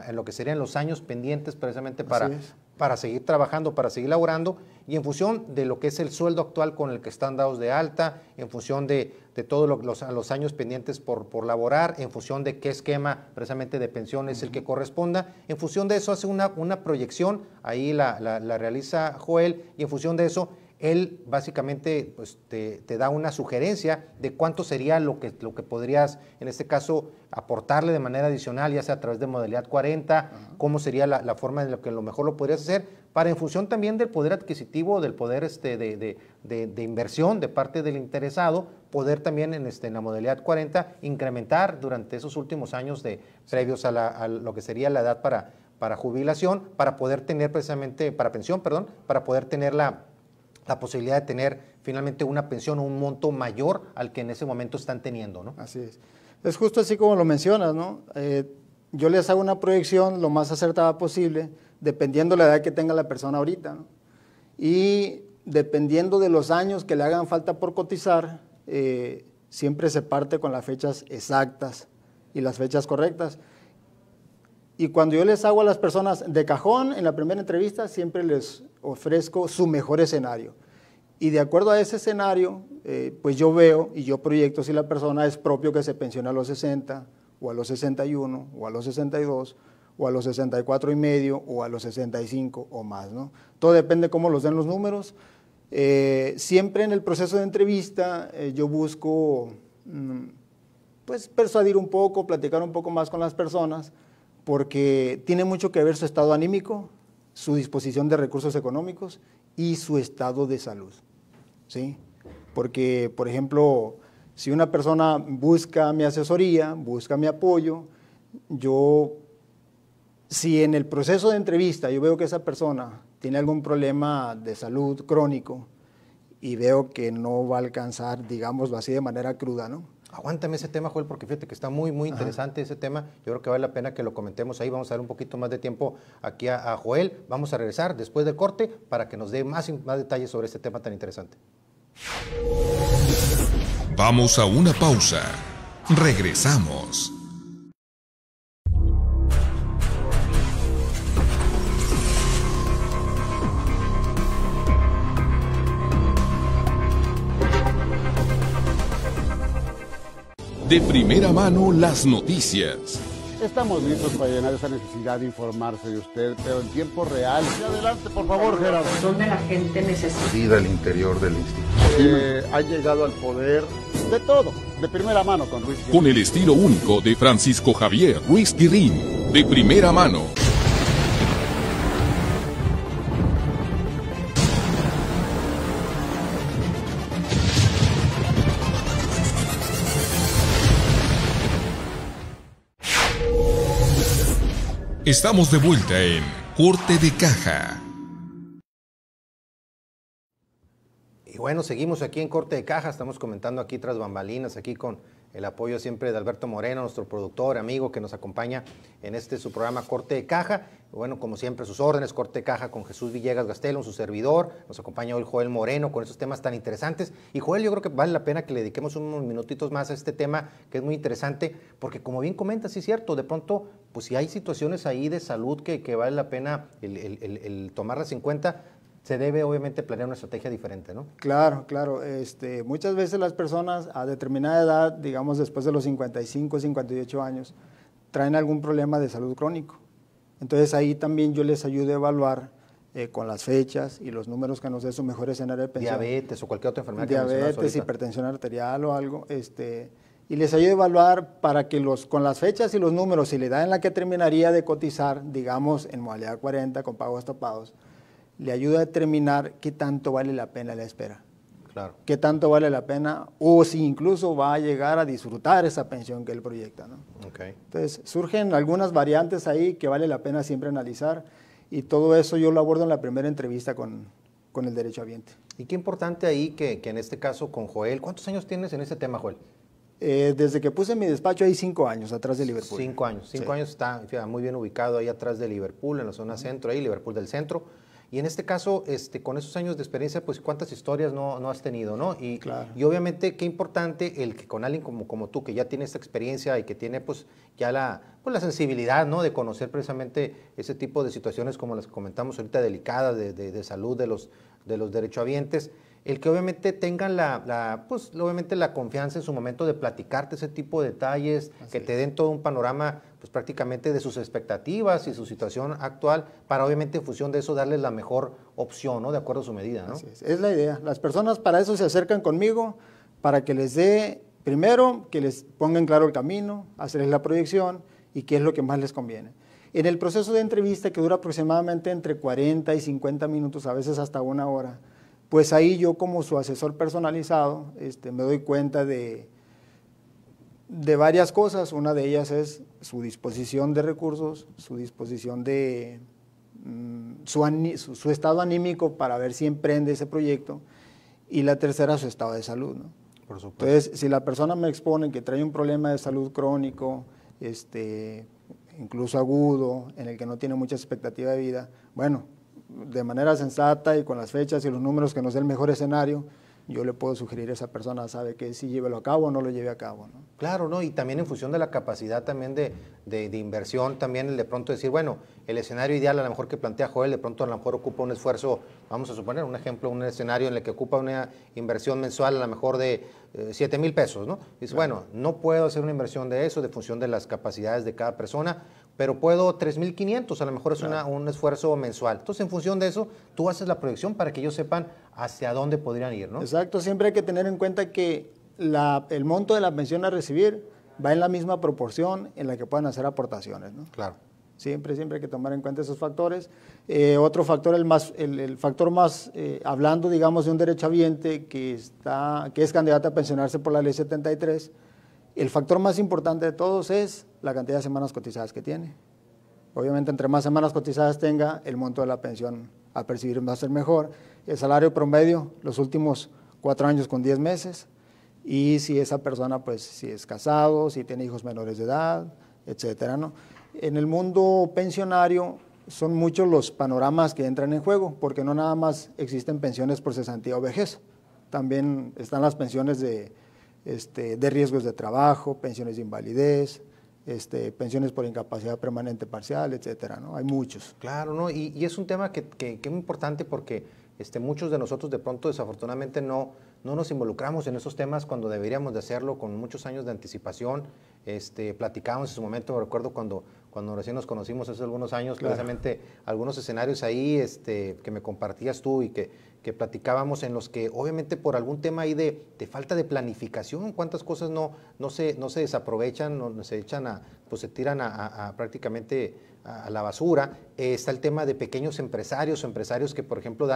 S1: en lo que serían los años pendientes precisamente para seguir trabajando, para seguir laborando, y en función de lo que es el sueldo actual con el que están dados de alta, en función de todos los años pendientes por laborar, en función de qué esquema precisamente de pensión es el que corresponda, en función de eso hace una proyección, ahí la realiza Joel, y en función de eso él básicamente pues, te da una sugerencia de cuánto sería lo que podrías, en este caso, aportarle de manera adicional, ya sea a través de modalidad 40, cómo sería la forma en la que a lo mejor lo podrías hacer, para en función también del poder adquisitivo, del poder de inversión de parte del interesado, poder también en la modalidad 40 incrementar durante esos últimos años previos a lo que sería la edad para jubilación, para poder tener precisamente, para pensión, perdón, para poder tener la posibilidad de tener finalmente una pensión o un monto mayor al que en ese momento están teniendo, ¿no?
S7: Así es. Es justo así como lo mencionas, ¿no? Yo les hago una proyección lo más acertada posible, dependiendo de la edad que tenga la persona ahorita, ¿no? Y dependiendo de los años que le hagan falta por cotizar, siempre se parte con las fechas exactas y las fechas correctas. Y cuando yo les hago a las personas de cajón, en la primera entrevista, siempre les ofrezco su mejor escenario. Y de acuerdo a ese escenario, pues yo veo y yo proyecto si la persona es propio que se pensione a los 60, o a los 61, o a los 62, o a los 64 y medio, o a los 65 o más, ¿no? Todo depende cómo los den los números. Siempre en el proceso de entrevista yo busco pues persuadir un poco, platicar un poco más con las personas, porque tiene mucho que ver su estado anímico, su disposición de recursos económicos y su estado de salud, ¿sí? Porque, por ejemplo, si una persona busca mi asesoría, busca mi apoyo, si en el proceso de entrevista yo veo que esa persona tiene algún problema de salud crónico y veo que no va a alcanzar, digámoslo así, de manera cruda, ¿no?
S1: Aguántame ese tema, Joel, porque fíjate que está muy interesante ese tema. Yo creo que vale la pena que lo comentemos ahí. Vamos a dar un poquito más de tiempo aquí a Joel. Vamos a regresar después del corte para que nos dé más detalles sobre este tema tan interesante.
S2: Vamos a una pausa. Regresamos. De primera mano, las noticias.
S3: Estamos listos para llenar esa necesidad de informarse de usted, pero en tiempo real. Y adelante, por favor, Gerardo.
S4: Donde la gente necesita.
S5: Vida al interior del instituto.
S3: Ha llegado al poder de todo, de primera mano con Ruiz Guirrín.
S2: Con el estilo único de Francisco Javier Ruiz Guirrín. De primera mano. Estamos de vuelta en Corte de Caja.
S1: Y bueno, seguimos aquí en Corte de Caja, estamos comentando aquí tras bambalinas, aquí con el apoyo siempre de Alberto Moreno, nuestro productor, amigo que nos acompaña en su programa Corte de Caja. Y bueno, como siempre, sus órdenes, Corte de Caja con Jesús Villegas Gastelum, su servidor. Nos acompaña hoy Joel Moreno con estos temas tan interesantes. Y Joel, yo creo que vale la pena que le dediquemos unos minutitos más a este tema que es muy interesante, porque como bien comentas, sí es cierto, de pronto, pues si hay situaciones ahí de salud que vale la pena el tomarlas en cuenta, se debe obviamente planear una estrategia diferente, ¿no?
S7: Claro, claro. Muchas veces las personas a determinada edad, digamos después de los 55, 58 años, traen algún problema de salud crónico. Entonces ahí también yo les ayudo a evaluar con las fechas y los números que nos dé su mejor escenario de pensión.
S1: Diabetes o cualquier otra enfermedad.
S7: Diabetes, hipertensión arterial o algo. Y les ayudo a evaluar para que con las fechas y los números y la edad en la que terminaría de cotizar, digamos en modalidad 40 con pagos topados, le ayuda a determinar qué tanto vale la pena la espera.
S1: Claro.
S7: Qué tanto vale la pena o si incluso va a llegar a disfrutar esa pensión que él proyecta, ¿no?
S1: Okay.
S7: Entonces, surgen algunas variantes ahí que vale la pena siempre analizar y todo eso yo lo abordo en la primera entrevista con el derechohabiente.
S1: Y qué importante ahí que en este caso con Joel, ¿cuántos años tienes en ese tema, Joel?
S7: Desde que puse mi despacho hay 5 años atrás de Liverpool.
S1: 5 años. 5 años está muy bien ubicado ahí atrás de Liverpool, en la zona centro, ahí Liverpool del centro. Y en este caso, con esos años de experiencia, pues cuántas historias no has tenido, ¿no?
S7: Claro.
S1: Y obviamente qué importante el que con alguien como tú, que ya tiene esta experiencia y que tiene pues ya la sensibilidad, ¿no? De conocer precisamente ese tipo de situaciones como las que comentamos ahorita, delicadas de salud de los derechohabientes, el que obviamente tengan pues obviamente la confianza en su momento de platicarte ese tipo de detalles, que te den todo un panorama pues prácticamente de sus expectativas y su situación actual, para obviamente en función de eso darles la mejor opción, ¿no? De acuerdo a su medida, ¿no?
S7: Así es la idea. Las personas para eso se acercan conmigo, para que les dé, primero, que les pongan claro el camino, hacerles la proyección y qué es lo que más les conviene. En el proceso de entrevista, que dura aproximadamente entre 40 y 50 minutos, a veces hasta 1 hora, pues ahí yo como su asesor personalizado me doy cuenta de varias cosas. Una de ellas es su disposición de recursos, su disposición de su estado anímico para ver si emprende ese proyecto, y la tercera, su estado de salud, ¿no?
S1: Por supuesto.
S7: Entonces, si la persona me expone que trae un problema de salud crónico, incluso agudo, en el que no tiene mucha expectativa de vida, bueno, de manera sensata y con las fechas y los números que nos dé el mejor escenario, yo le puedo sugerir a esa persona, sabe que si llévelo a cabo o no lo lleve a cabo, ¿no?
S1: Claro, ¿no? Y también en función de la capacidad también de inversión, también el de pronto decir, bueno, el escenario ideal a lo mejor que plantea Joel, de pronto a lo mejor ocupa un esfuerzo, vamos a suponer un ejemplo, un escenario en el que ocupa una inversión mensual a lo mejor de 7,000 pesos, ¿no? Dice, bueno, no puedo hacer una inversión de eso, de función de las capacidades de cada persona, pero puedo 3,500, a lo mejor es un esfuerzo mensual. Entonces, en función de eso, tú haces la proyección para que ellos sepan hacia dónde podrían ir, ¿no?
S7: Exacto, siempre hay que tener en cuenta que el monto de la pensión a recibir va en la misma proporción en la que puedan hacer aportaciones, ¿no?
S1: Claro.
S7: Siempre hay que tomar en cuenta esos factores. Otro factor, el factor más, hablando, digamos, de un derechohabiente que es candidato a pensionarse por la Ley 73, el factor más importante de todos es la cantidad de semanas cotizadas que tiene. Obviamente, entre más semanas cotizadas tenga, el monto de la pensión a percibir va a ser mejor. El salario promedio, los últimos 4 años con 10 meses. Y si esa persona, pues, si es casado, si tiene hijos menores de edad, etcétera, ¿no? En el mundo pensionario son muchos los panoramas que entran en juego, porque no nada más existen pensiones por cesantía o vejez. También están las pensiones de riesgos de trabajo, pensiones de invalidez, pensiones por incapacidad permanente parcial, etcétera, ¿no? Hay muchos.
S1: Claro, ¿no? Y es un tema que es muy importante porque muchos de nosotros de pronto desafortunadamente no nos involucramos en esos temas cuando deberíamos de hacerlo con muchos años de anticipación. Platicábamos en su momento, me recuerdo cuando recién nos conocimos hace algunos años, claro, precisamente algunos escenarios ahí que me compartías tú y que platicábamos, en los que obviamente por algún tema ahí de falta de planificación, cuántas cosas no se desaprovechan, no se echan pues se tiran a prácticamente a la basura. Está el tema de pequeños empresarios o empresarios que, por ejemplo,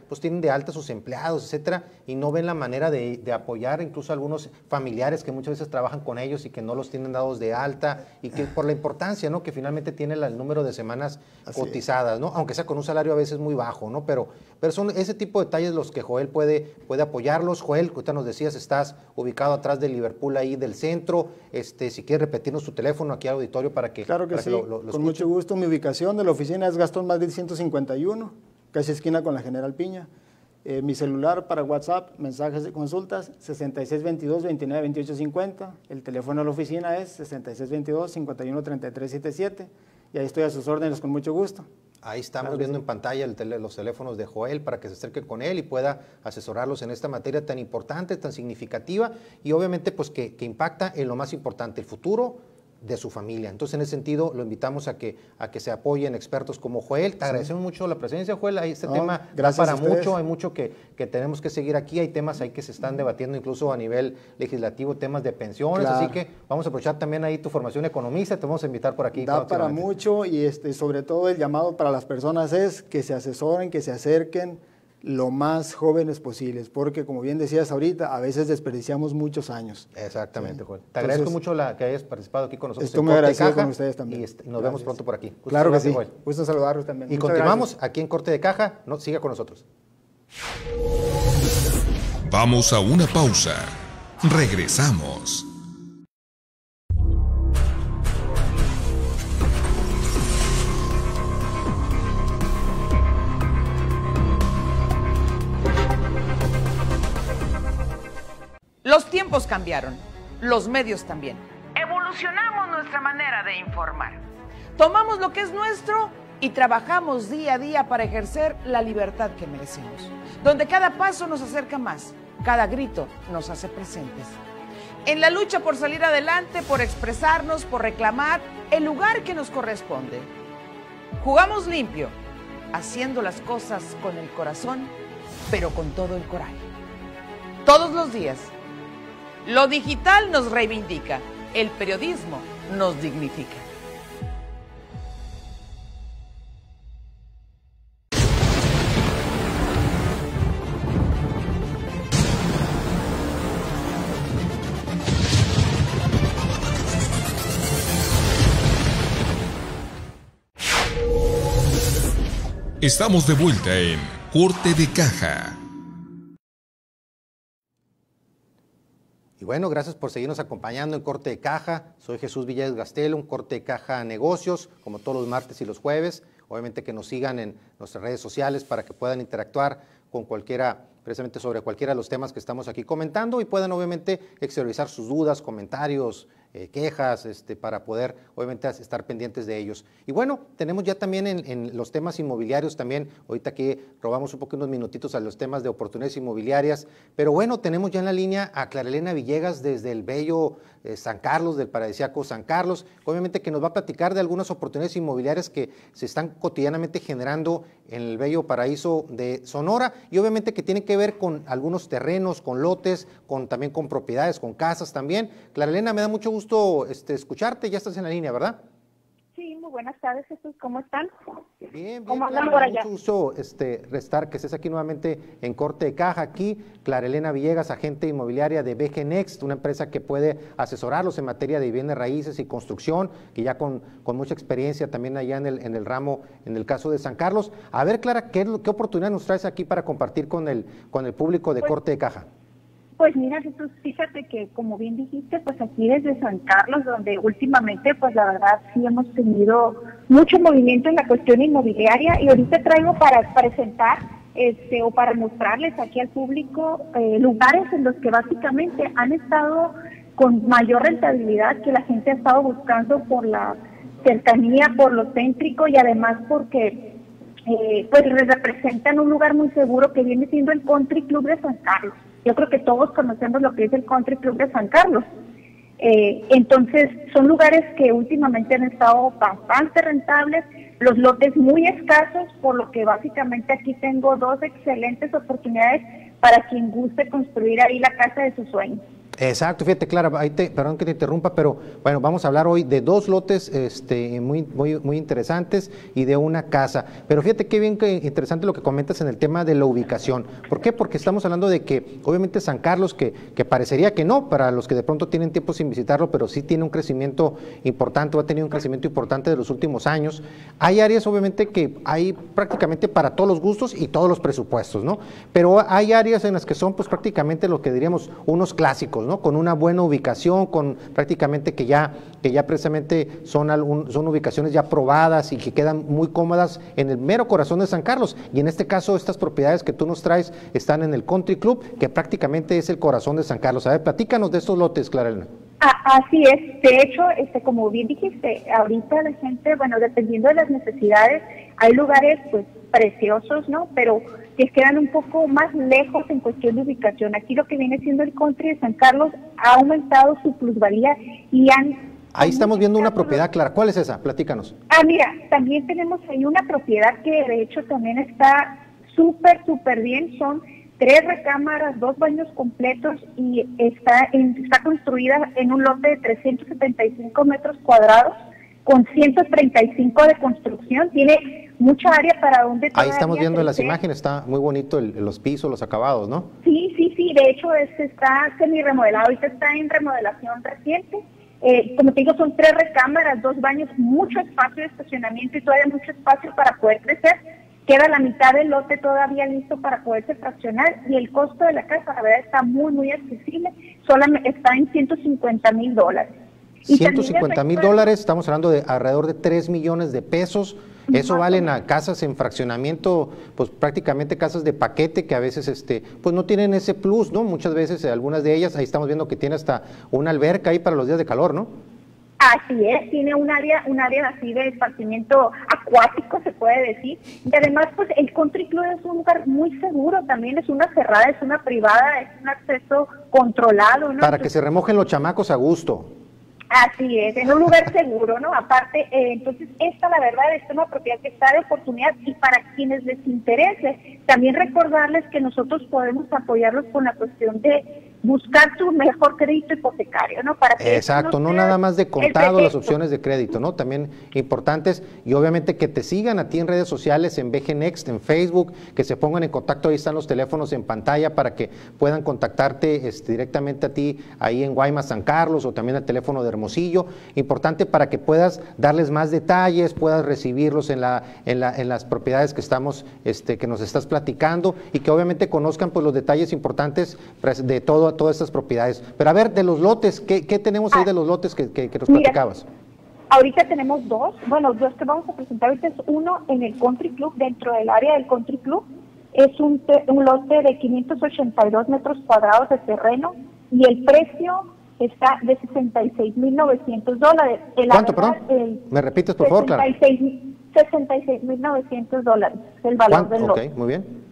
S1: pues tienen de alta a sus empleados, etcétera, y no ven la manera de apoyar incluso a algunos familiares que muchas veces trabajan con ellos y que no los tienen dados de alta, y que por la importancia, ¿no?, que finalmente tiene el número de semanas cotizadas, ¿no?, aunque sea con un salario a veces muy bajo, ¿no? Pero son ese tipo de detalles los que Joel puede apoyarlos. Joel, ahorita nos decías, estás ubicado atrás del Liverpool, ahí del centro. Si quieres repetirnos tu teléfono aquí al auditorio para que
S7: claro que sí, con mucho gusto. Mi ubicación de la oficina es Gastón Madrid 151, casi esquina con la General Piña. Mi celular para WhatsApp, mensajes de consultas, 6622-292850. El teléfono de la oficina es 6622-513377. Y ahí estoy a sus órdenes con mucho gusto.
S1: Ahí estamos viendo en pantalla los teléfonos de Joel para que se acerquen con él y pueda asesorarlos en esta materia tan importante, tan significativa, y obviamente pues que impacta en lo más importante, el futuro de su familia. Entonces, en ese sentido, lo invitamos a que se apoyen expertos como Joel. Te agradecemos mucho la presencia, Joel. Este tema da para mucho, hay mucho que tenemos que seguir aquí. Hay temas ahí que se están debatiendo incluso a nivel legislativo, temas de pensiones, claro. Así que vamos a aprovechar también ahí tu formación economista, te vamos a invitar por aquí.
S7: Da para mucho, y sobre todo el llamado para las personas es que se asesoren, que se acerquen lo más jóvenes posibles, porque como bien decías ahorita, a veces desperdiciamos muchos años.
S1: Exactamente, Joel. Te agradezco mucho que hayas participado aquí con nosotros.
S7: Estoy muy agradecido con ustedes también.
S1: Y nos vemos pronto por aquí.
S7: Claro que sí. Joel. Gusto saludarlos también.
S1: Y muchas continuamos gracias. Aquí en Corte de Caja. Siga con nosotros.
S2: Vamos a una pausa. Regresamos.
S6: Los tiempos cambiaron, los medios también. Evolucionamos nuestra manera de informar. Tomamos lo que es nuestro y trabajamos día a día para ejercer la libertad que merecemos, donde cada paso nos acerca más, cada grito nos hace presentes. En la lucha por salir adelante, por expresarnos, por reclamar el lugar que nos corresponde. Jugamos limpio, haciendo las cosas con el corazón, pero con todo el coraje. Todos los días. Lo digital nos reivindica, el periodismo nos dignifica.
S2: Estamos de vuelta en Corte de Caja.
S1: Y bueno, gracias por seguirnos acompañando en Corte de Caja. Soy Jesús Villegas Gastelum, Corte de Caja Negocios, como todos los martes y los jueves. Obviamente que nos sigan en nuestras redes sociales para que puedan interactuar con cualquiera, precisamente sobre cualquiera de los temas que estamos aquí comentando y puedan obviamente exteriorizar sus dudas, comentarios, quejas, para poder obviamente estar pendientes de ellos. Y bueno, tenemos ya también en los temas inmobiliarios también, ahorita aquí robamos un poco unos minutitos a los temas de oportunidades inmobiliarias, pero bueno, tenemos ya en la línea a Clara Elena Villegas desde el bello San Carlos, del paradisíaco San Carlos, obviamente que nos va a platicar de algunas oportunidades inmobiliarias que se están cotidianamente generando en el bello paraíso de Sonora y obviamente que tienen que ver con algunos terrenos, con lotes, también con propiedades, con casas también. Clara Elena, me da mucho gusto escucharte, ya estás en la línea, ¿verdad?
S8: Sí, muy buenas tardes, Jesús, ¿cómo están?
S1: Bien,
S8: ¿Cómo andan
S1: Clara,
S8: por allá?
S1: mucho gusto que estés aquí nuevamente en Corte de Caja, aquí Clara Elena Villegas, agente inmobiliaria de BG Next, una empresa que puede asesorarlos en materia de bienes raíces y construcción, que ya con mucha experiencia también allá en el ramo, en el caso de San Carlos. A ver, Clara, ¿qué oportunidad nos traes aquí para compartir con el público de Corte de Caja?
S8: Pues mira, Jesús, fíjate que como bien dijiste, pues aquí desde San Carlos, donde últimamente, pues la verdad sí hemos tenido mucho movimiento en la cuestión inmobiliaria y ahorita traigo para presentar o para mostrarles aquí al público lugares en los que básicamente han estado con mayor rentabilidad que la gente ha estado buscando por la cercanía, por lo céntrico y además porque pues representan un lugar muy seguro que viene siendo el Country Club de San Carlos. Yo creo que todos conocemos lo que es el Country Club de San Carlos. Entonces, son lugares que últimamente han estado bastante rentables, los lotes muy escasos, por lo que básicamente aquí tengo dos excelentes oportunidades para quien guste construir ahí la casa de sus sueños. Exacto,
S1: fíjate, Clara, perdón que te interrumpa, pero bueno, vamos a hablar hoy de dos lotes muy interesantes y de una casa. Pero fíjate qué bien, que interesante lo que comentas en el tema de la ubicación. ¿Por qué? Porque estamos hablando de que obviamente San Carlos, que parecería que no, para los que de pronto tienen tiempo sin visitarlo, pero sí tiene un crecimiento importante, o ha tenido un crecimiento importante de los últimos años. Hay áreas obviamente que hay prácticamente para todos los gustos y todos los presupuestos, ¿no? Pero hay áreas en las que son pues prácticamente lo que diríamos unos clásicos, ¿no? Con una buena ubicación, con prácticamente que ya precisamente son ubicaciones ya probadas y que quedan muy cómodas en el mero corazón de San Carlos. Y en este caso, estas propiedades que tú nos traes están en el Country Club, que prácticamente es el corazón de San Carlos. A ver, platícanos de estos lotes, Clara Elena.
S8: Así es. De hecho, como bien dijiste, ahorita la gente, bueno, dependiendo de las necesidades, hay lugares pues preciosos, ¿no? Pero que quedan un poco más lejos en cuestión de ubicación. Aquí lo que viene siendo el Country de San Carlos ha aumentado su plusvalía y
S1: Ahí estamos viendo una propiedad, Clara. ¿Cuál es esa? Platícanos.
S8: Mira, también tenemos ahí una propiedad que de hecho también está súper bien. Son 3 recámaras, 2 baños completos y está construida en un lote de 375 metros cuadrados con 135 de construcción. Tiene mucha área para donde
S1: ahí estamos viendo en las imágenes, está muy bonito los pisos, los acabados, ¿no?
S8: Sí, de hecho está semi-remodelado, ahorita está en remodelación reciente. Como te digo, son 3 recámaras, 2 baños, mucho espacio de estacionamiento y todavía mucho espacio para poder crecer. Queda la mitad del lote todavía listo para poderse fraccionar y el costo de la casa, la verdad, está muy accesible, solamente está en $150,000.
S1: $150,000, estamos hablando de alrededor de 3 millones de pesos. Eso valen a casas en fraccionamiento, pues prácticamente casas de paquete que a veces pues no tienen ese plus, ¿no? Muchas veces algunas de ellas, ahí estamos viendo que tiene hasta una alberca ahí para los días de calor, ¿no?
S8: Así es, tiene un área así de esparcimiento acuático, se puede decir. Y además, pues el Country Club es un lugar muy seguro también, es una cerrada, es una privada, es un acceso controlado, ¿no?
S1: Para que se remojen los chamacos a gusto.
S8: Así es, en un lugar seguro, ¿no? Aparte, entonces, la verdad, es una propiedad que está de oportunidad y para quienes les interese, también recordarles que nosotros podemos apoyarlos con la cuestión de buscar su mejor crédito hipotecario, ¿no? Para que
S1: exacto, no nada más de contado las opciones de crédito, ¿no? También importantes y obviamente que te sigan a ti en redes sociales, en BG Next, en Facebook, que se pongan en contacto, ahí están los teléfonos en pantalla para que puedan contactarte directamente a ti ahí en Guaymas, San Carlos o también al teléfono de Hermosillo, importante para que puedas darles más detalles, puedas recibirlos en las propiedades que estamos, que nos estás platicando y que obviamente conozcan pues los detalles importantes de todas estas propiedades. Pero a ver, de los lotes, ¿qué tenemos ahí de los lotes que nos platicabas?
S8: Ahorita tenemos dos que vamos a presentar. Ahorita es uno en el Country Club, dentro del área del Country Club. Es un lote de 582 metros cuadrados de terreno y el precio está de $66,900.
S1: ¿Cuánto, perdón? ¿Me repites, por favor, Clara?
S8: $66,900 el valor del lote.
S1: Ok, muy bien.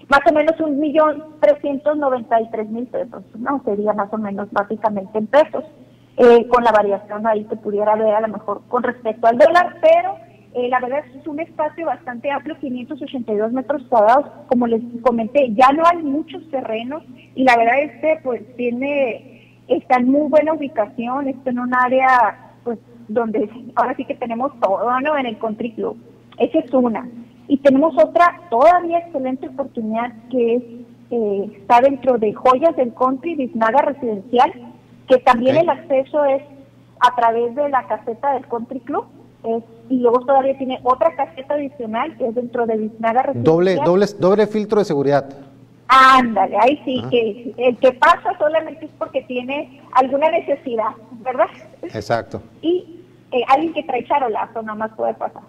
S8: Más o menos 1,393,000 pesos, ¿no? Sería más o menos básicamente en pesos, con la variación ahí que pudiera haber a lo mejor con respecto al dólar, pero la verdad es un espacio bastante amplio, 582 metros cuadrados, como les comenté, ya no hay muchos terrenos y la verdad pues está en muy buena ubicación, está en un área pues donde ahora sí que tenemos todo, ¿no? En el Country Club. Esa es una. Y tenemos otra todavía excelente oportunidad que está dentro de Joyas del Country, Biznaga Residencial, que también el acceso es a través de la caseta del Country Club, y luego todavía tiene otra caseta adicional que es dentro de Biznaga Residencial.
S1: Doble filtro de seguridad.
S8: Ándale, ahí sí, que el que pasa solamente es porque tiene alguna necesidad, ¿verdad?
S1: Exacto.
S8: Y alguien que trae charolazo nada más puede pasar.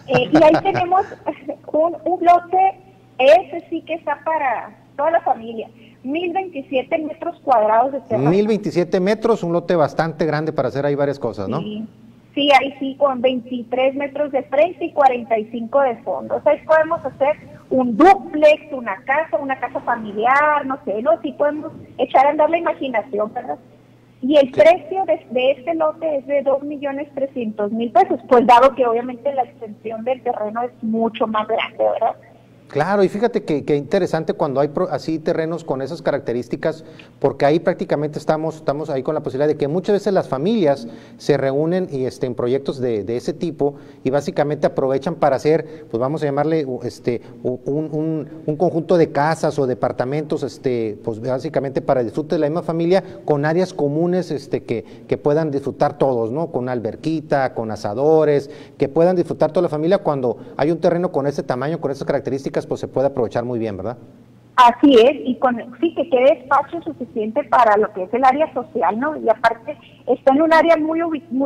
S8: Y ahí tenemos un lote, ese sí que está para toda la familia, 1,027 metros cuadrados de terreno.
S1: 1,027 metros, un lote bastante grande para hacer ahí varias cosas, ¿no?
S8: Sí, ahí sí, con 23 metros de frente y 45 de fondo. O sea, ahí podemos hacer un dúplex, una casa familiar, no sé, ¿no? Sí podemos echar a andar la imaginación, ¿verdad? Y el precio de este lote es de $2,300,000 pesos, pues dado que obviamente la extensión del terreno es mucho más grande, ¿verdad?
S1: Claro, y fíjate que interesante cuando hay así terrenos con esas características, porque ahí prácticamente estamos ahí con la posibilidad de que muchas veces las familias se reúnen y en proyectos de ese tipo y básicamente aprovechan para hacer, pues vamos a llamarle un conjunto de casas o departamentos, pues básicamente para disfrute de la misma familia con áreas comunes que puedan disfrutar todos, ¿no? Con una alberquita, con asadores, que puedan disfrutar toda la familia cuando hay un terreno con ese tamaño, con esas características, pues se puede aprovechar muy bien, ¿verdad?
S8: Así es, y sí que quede espacio suficiente para lo que es el área social, ¿no? Y aparte está en un área muy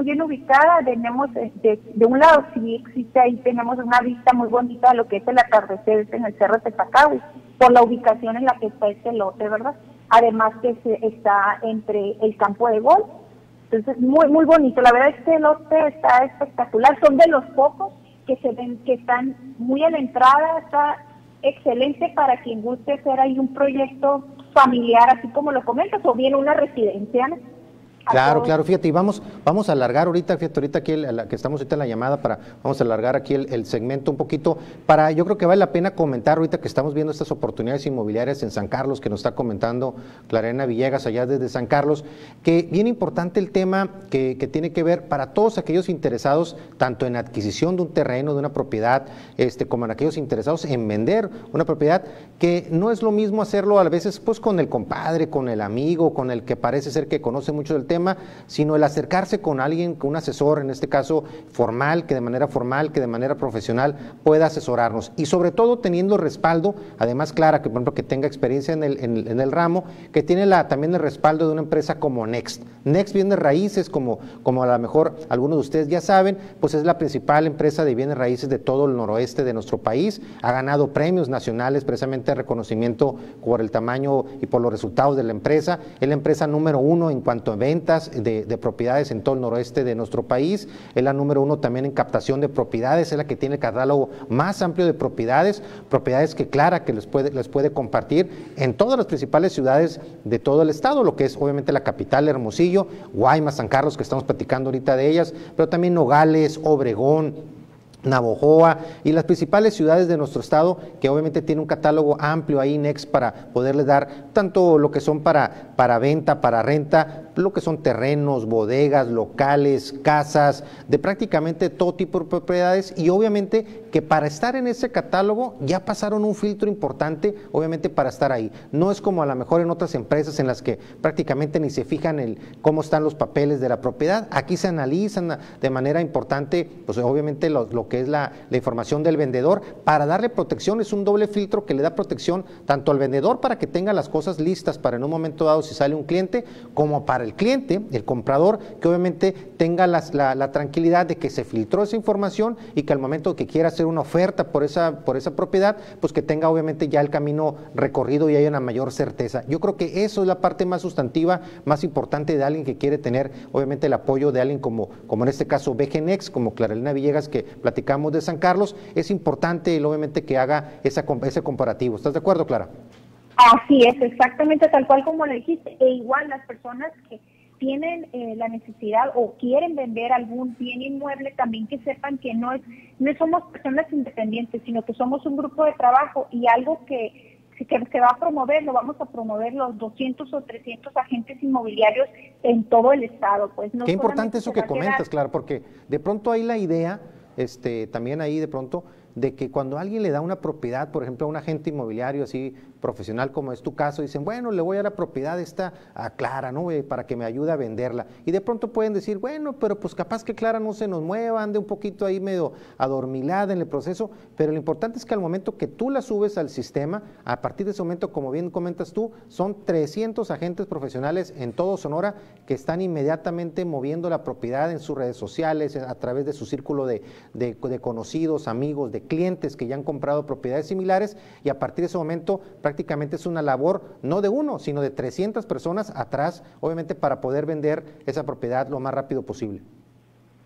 S8: bien ubicada. Tenemos de un lado sí existe, ahí tenemos una vista muy bonita de lo que es el atardecer en el Cerro de Tezacahui, por la ubicación en la que está este lote, ¿verdad? Además que está entre el campo de golf, entonces muy bonito. La verdad este lote está espectacular, son de los pocos que se ven que están muy a la entrada, está excelente para quien guste hacer ahí un proyecto familiar, así como lo comentas, o bien una residencia, ¿no?
S1: Claro, fíjate, y vamos a alargar ahorita aquí, que estamos ahorita en la llamada, vamos a alargar aquí el segmento un poquito, yo creo que vale la pena comentar ahorita que estamos viendo estas oportunidades inmobiliarias en San Carlos, que nos está comentando Clarena Villegas allá desde San Carlos, que bien importante el tema que tiene que ver para todos aquellos interesados, tanto en adquisición de un terreno, de una propiedad, como en aquellos interesados en vender una propiedad, que no es lo mismo hacerlo a veces pues con el compadre, con el amigo, con el que parece ser que conoce mucho del tema, sino el acercarse con alguien, con un asesor, en este caso formal, que de manera profesional pueda asesorarnos y sobre todo teniendo respaldo, además Clara, que por ejemplo que tenga experiencia en el ramo, que tiene también el respaldo de una empresa como Next. Next Bienes Raíces, como a lo mejor algunos de ustedes ya saben, pues es la principal empresa de bienes raíces de todo el noroeste de nuestro país, ha ganado premios nacionales, precisamente reconocimiento por el tamaño y por los resultados de la empresa, es la empresa número 1 en cuanto a ventas ventas de propiedades en todo el noroeste de nuestro país, es la número 1 también en captación de propiedades, es la que tiene el catálogo más amplio de propiedades que Clara que les puede compartir en todas las principales ciudades de todo el estado, lo que es obviamente la capital, Hermosillo, Guaymas, San Carlos, que estamos platicando ahorita de ellas, pero también Nogales, Obregón, Navojoa y las principales ciudades de nuestro estado, que obviamente tiene un catálogo amplio ahí, Next, para poderles dar tanto lo que son para venta, para renta, lo que son terrenos, bodegas, locales, casas, de prácticamente todo tipo de propiedades, y obviamente que para estar en ese catálogo ya pasaron un filtro importante, obviamente para estar ahí. No es como a lo mejor en otras empresas en las que prácticamente ni se fijan en cómo están los papeles de la propiedad. Aquí se analizan de manera importante, pues obviamente lo que es la información del vendedor, para darle protección. Es un doble filtro que le da protección tanto al vendedor para que tenga las cosas listas para en un momento dado si sale un cliente, como para el cliente, el comprador, que obviamente tenga la tranquilidad de que se filtró esa información y que al momento que quiera hacer una oferta por esa propiedad, pues que tenga obviamente ya el camino recorrido y haya una mayor certeza. Yo creo que eso es la parte más sustantiva, más importante de alguien que quiere tener obviamente el apoyo de alguien como en este caso BG Next, como Clarelena Villegas, que platicamos de San Carlos. Es importante obviamente que haga ese comparativo. ¿Estás de acuerdo, Clara?
S8: Así es, exactamente tal cual como le dijiste. E igual las personas que tienen la necesidad o quieren vender algún bien inmueble, también que sepan que no somos personas independientes, sino que somos un grupo de trabajo, y algo que se va a promover, lo vamos a promover los 200 o 300 agentes inmobiliarios en todo el estado. Pues no.
S1: Qué importante eso que comentas, Clara, porque de pronto hay la idea, también ahí de pronto, de que cuando alguien le da una propiedad, por ejemplo, a un agente inmobiliario así profesional como es tu caso, dicen, bueno, le voy a dar la propiedad esta a Clara, ¿no? Para que me ayude a venderla. Y de pronto pueden decir, bueno, pero pues capaz que Clara no se nos mueva, ande un poquito ahí medio adormilada en el proceso, pero lo importante es que al momento que tú la subes al sistema, a partir de ese momento, como bien comentas tú, son 300 agentes profesionales en todo Sonora que están inmediatamente moviendo la propiedad en sus redes sociales, a través de su círculo de conocidos, amigos, de clientes que ya han comprado propiedades similares, y a partir de ese momento prácticamente es una labor no de uno, sino de 300 personas atrás, obviamente para poder vender esa propiedad lo más rápido posible.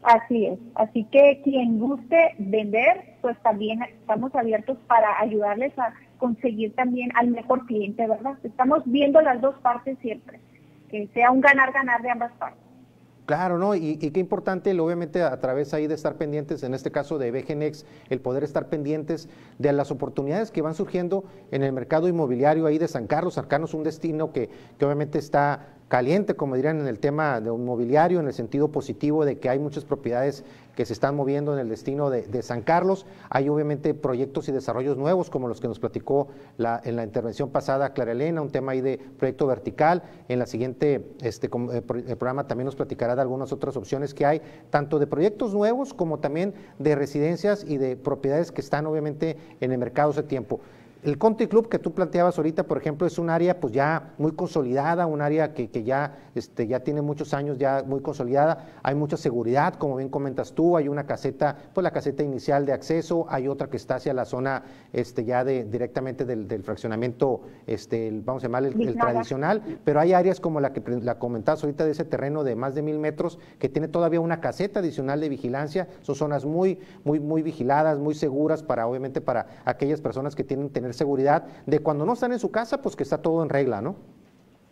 S8: Así es, así que quien guste vender, pues también estamos abiertos para ayudarles a conseguir también al mejor cliente, ¿verdad? Estamos viendo las dos partes siempre, que sea un ganar-ganar de ambas partes.
S1: Claro, ¿no? Y qué importante, obviamente, a través ahí de estar pendientes, en este caso de BG Next, el poder estar pendientes de las oportunidades que van surgiendo en el mercado inmobiliario ahí de San Carlos. San Carlos es un destino que obviamente está caliente, como dirían, en el tema de inmobiliario, en el sentido positivo de que hay muchas propiedades que se están moviendo en el destino de San Carlos. Hay obviamente proyectos y desarrollos nuevos, como los que nos platicó en la intervención pasada Clarelena, un tema ahí de proyecto vertical. En la siguiente el programa también nos platicará de algunas otras opciones que hay, tanto de proyectos nuevos como también de residencias y de propiedades que están obviamente en el mercado hace tiempo. El Country Club que tú planteabas ahorita, por ejemplo, es un área pues ya muy consolidada, un área que ya tiene muchos años ya muy consolidada. Hay mucha seguridad, como bien comentas tú, hay una caseta, pues la caseta inicial de acceso, hay otra que está hacia la zona ya directamente del fraccionamiento, vamos a llamar el tradicional, pero hay áreas como la que la comentabas ahorita, de ese terreno de más de 1000 metros, que tiene todavía una caseta adicional de vigilancia. Son zonas muy vigiladas, muy seguras obviamente para aquellas personas que tienen tener seguridad de cuando no están en su casa, pues que está todo en regla, ¿no?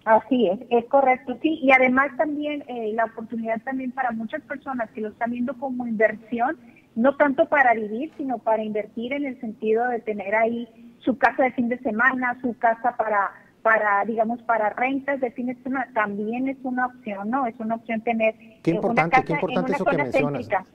S8: Así es correcto, sí, y además también la oportunidad también para muchas personas que lo están viendo como inversión, no tanto para vivir, sino para invertir en el sentido de tener ahí su casa de fin de semana, su casa digamos, para rentas de fin de semana, también es una opción, ¿no? Es una opción tener una casa
S1: qué importante
S8: en
S1: eso
S8: una
S1: que
S8: zona
S1: mencionas.
S8: céntrica.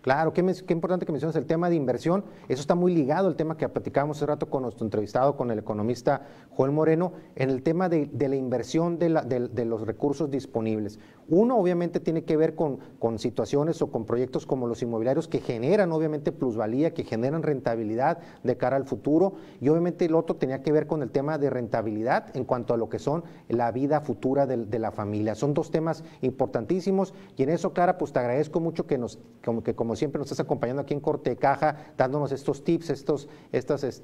S1: Claro, qué importante que mencionas el tema de inversión. Eso está muy ligado al tema que platicábamos hace rato con nuestro entrevistado, con el economista Joel Moreno, en el tema de la inversión de los recursos disponibles. Uno obviamente tiene que ver con situaciones o con proyectos como los inmobiliarios que generan obviamente plusvalía, que generan rentabilidad de cara al futuro, y obviamente el otro tenía que ver con el tema de rentabilidad en cuanto a lo que son la vida futura de la familia. Son dos temas importantísimos, y en eso, Clara, pues te agradezco mucho que como siempre nos estás acompañando aquí en Corte de Caja, dándonos estos tips, estas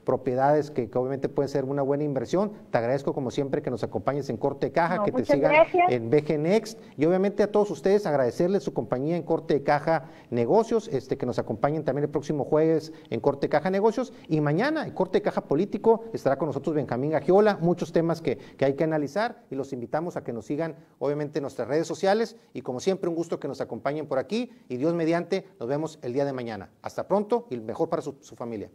S1: propiedades que obviamente pueden ser una buena inversión. Te agradezco como siempre que nos acompañes en Corte de Caja, que te sigan en BG Next, y obviamente a todos ustedes agradecerles su compañía en Corte de Caja Negocios, que nos acompañen también el próximo jueves en Corte de Caja Negocios, y mañana en Corte de Caja Político estará con nosotros Benjamín Gagiola, muchos temas que hay que analizar, y los invitamos a que nos sigan obviamente en nuestras redes sociales, y como siempre un gusto que nos acompañen por aquí, y Dios mediante nos vemos el día de mañana. Hasta pronto y el mejor para su familia.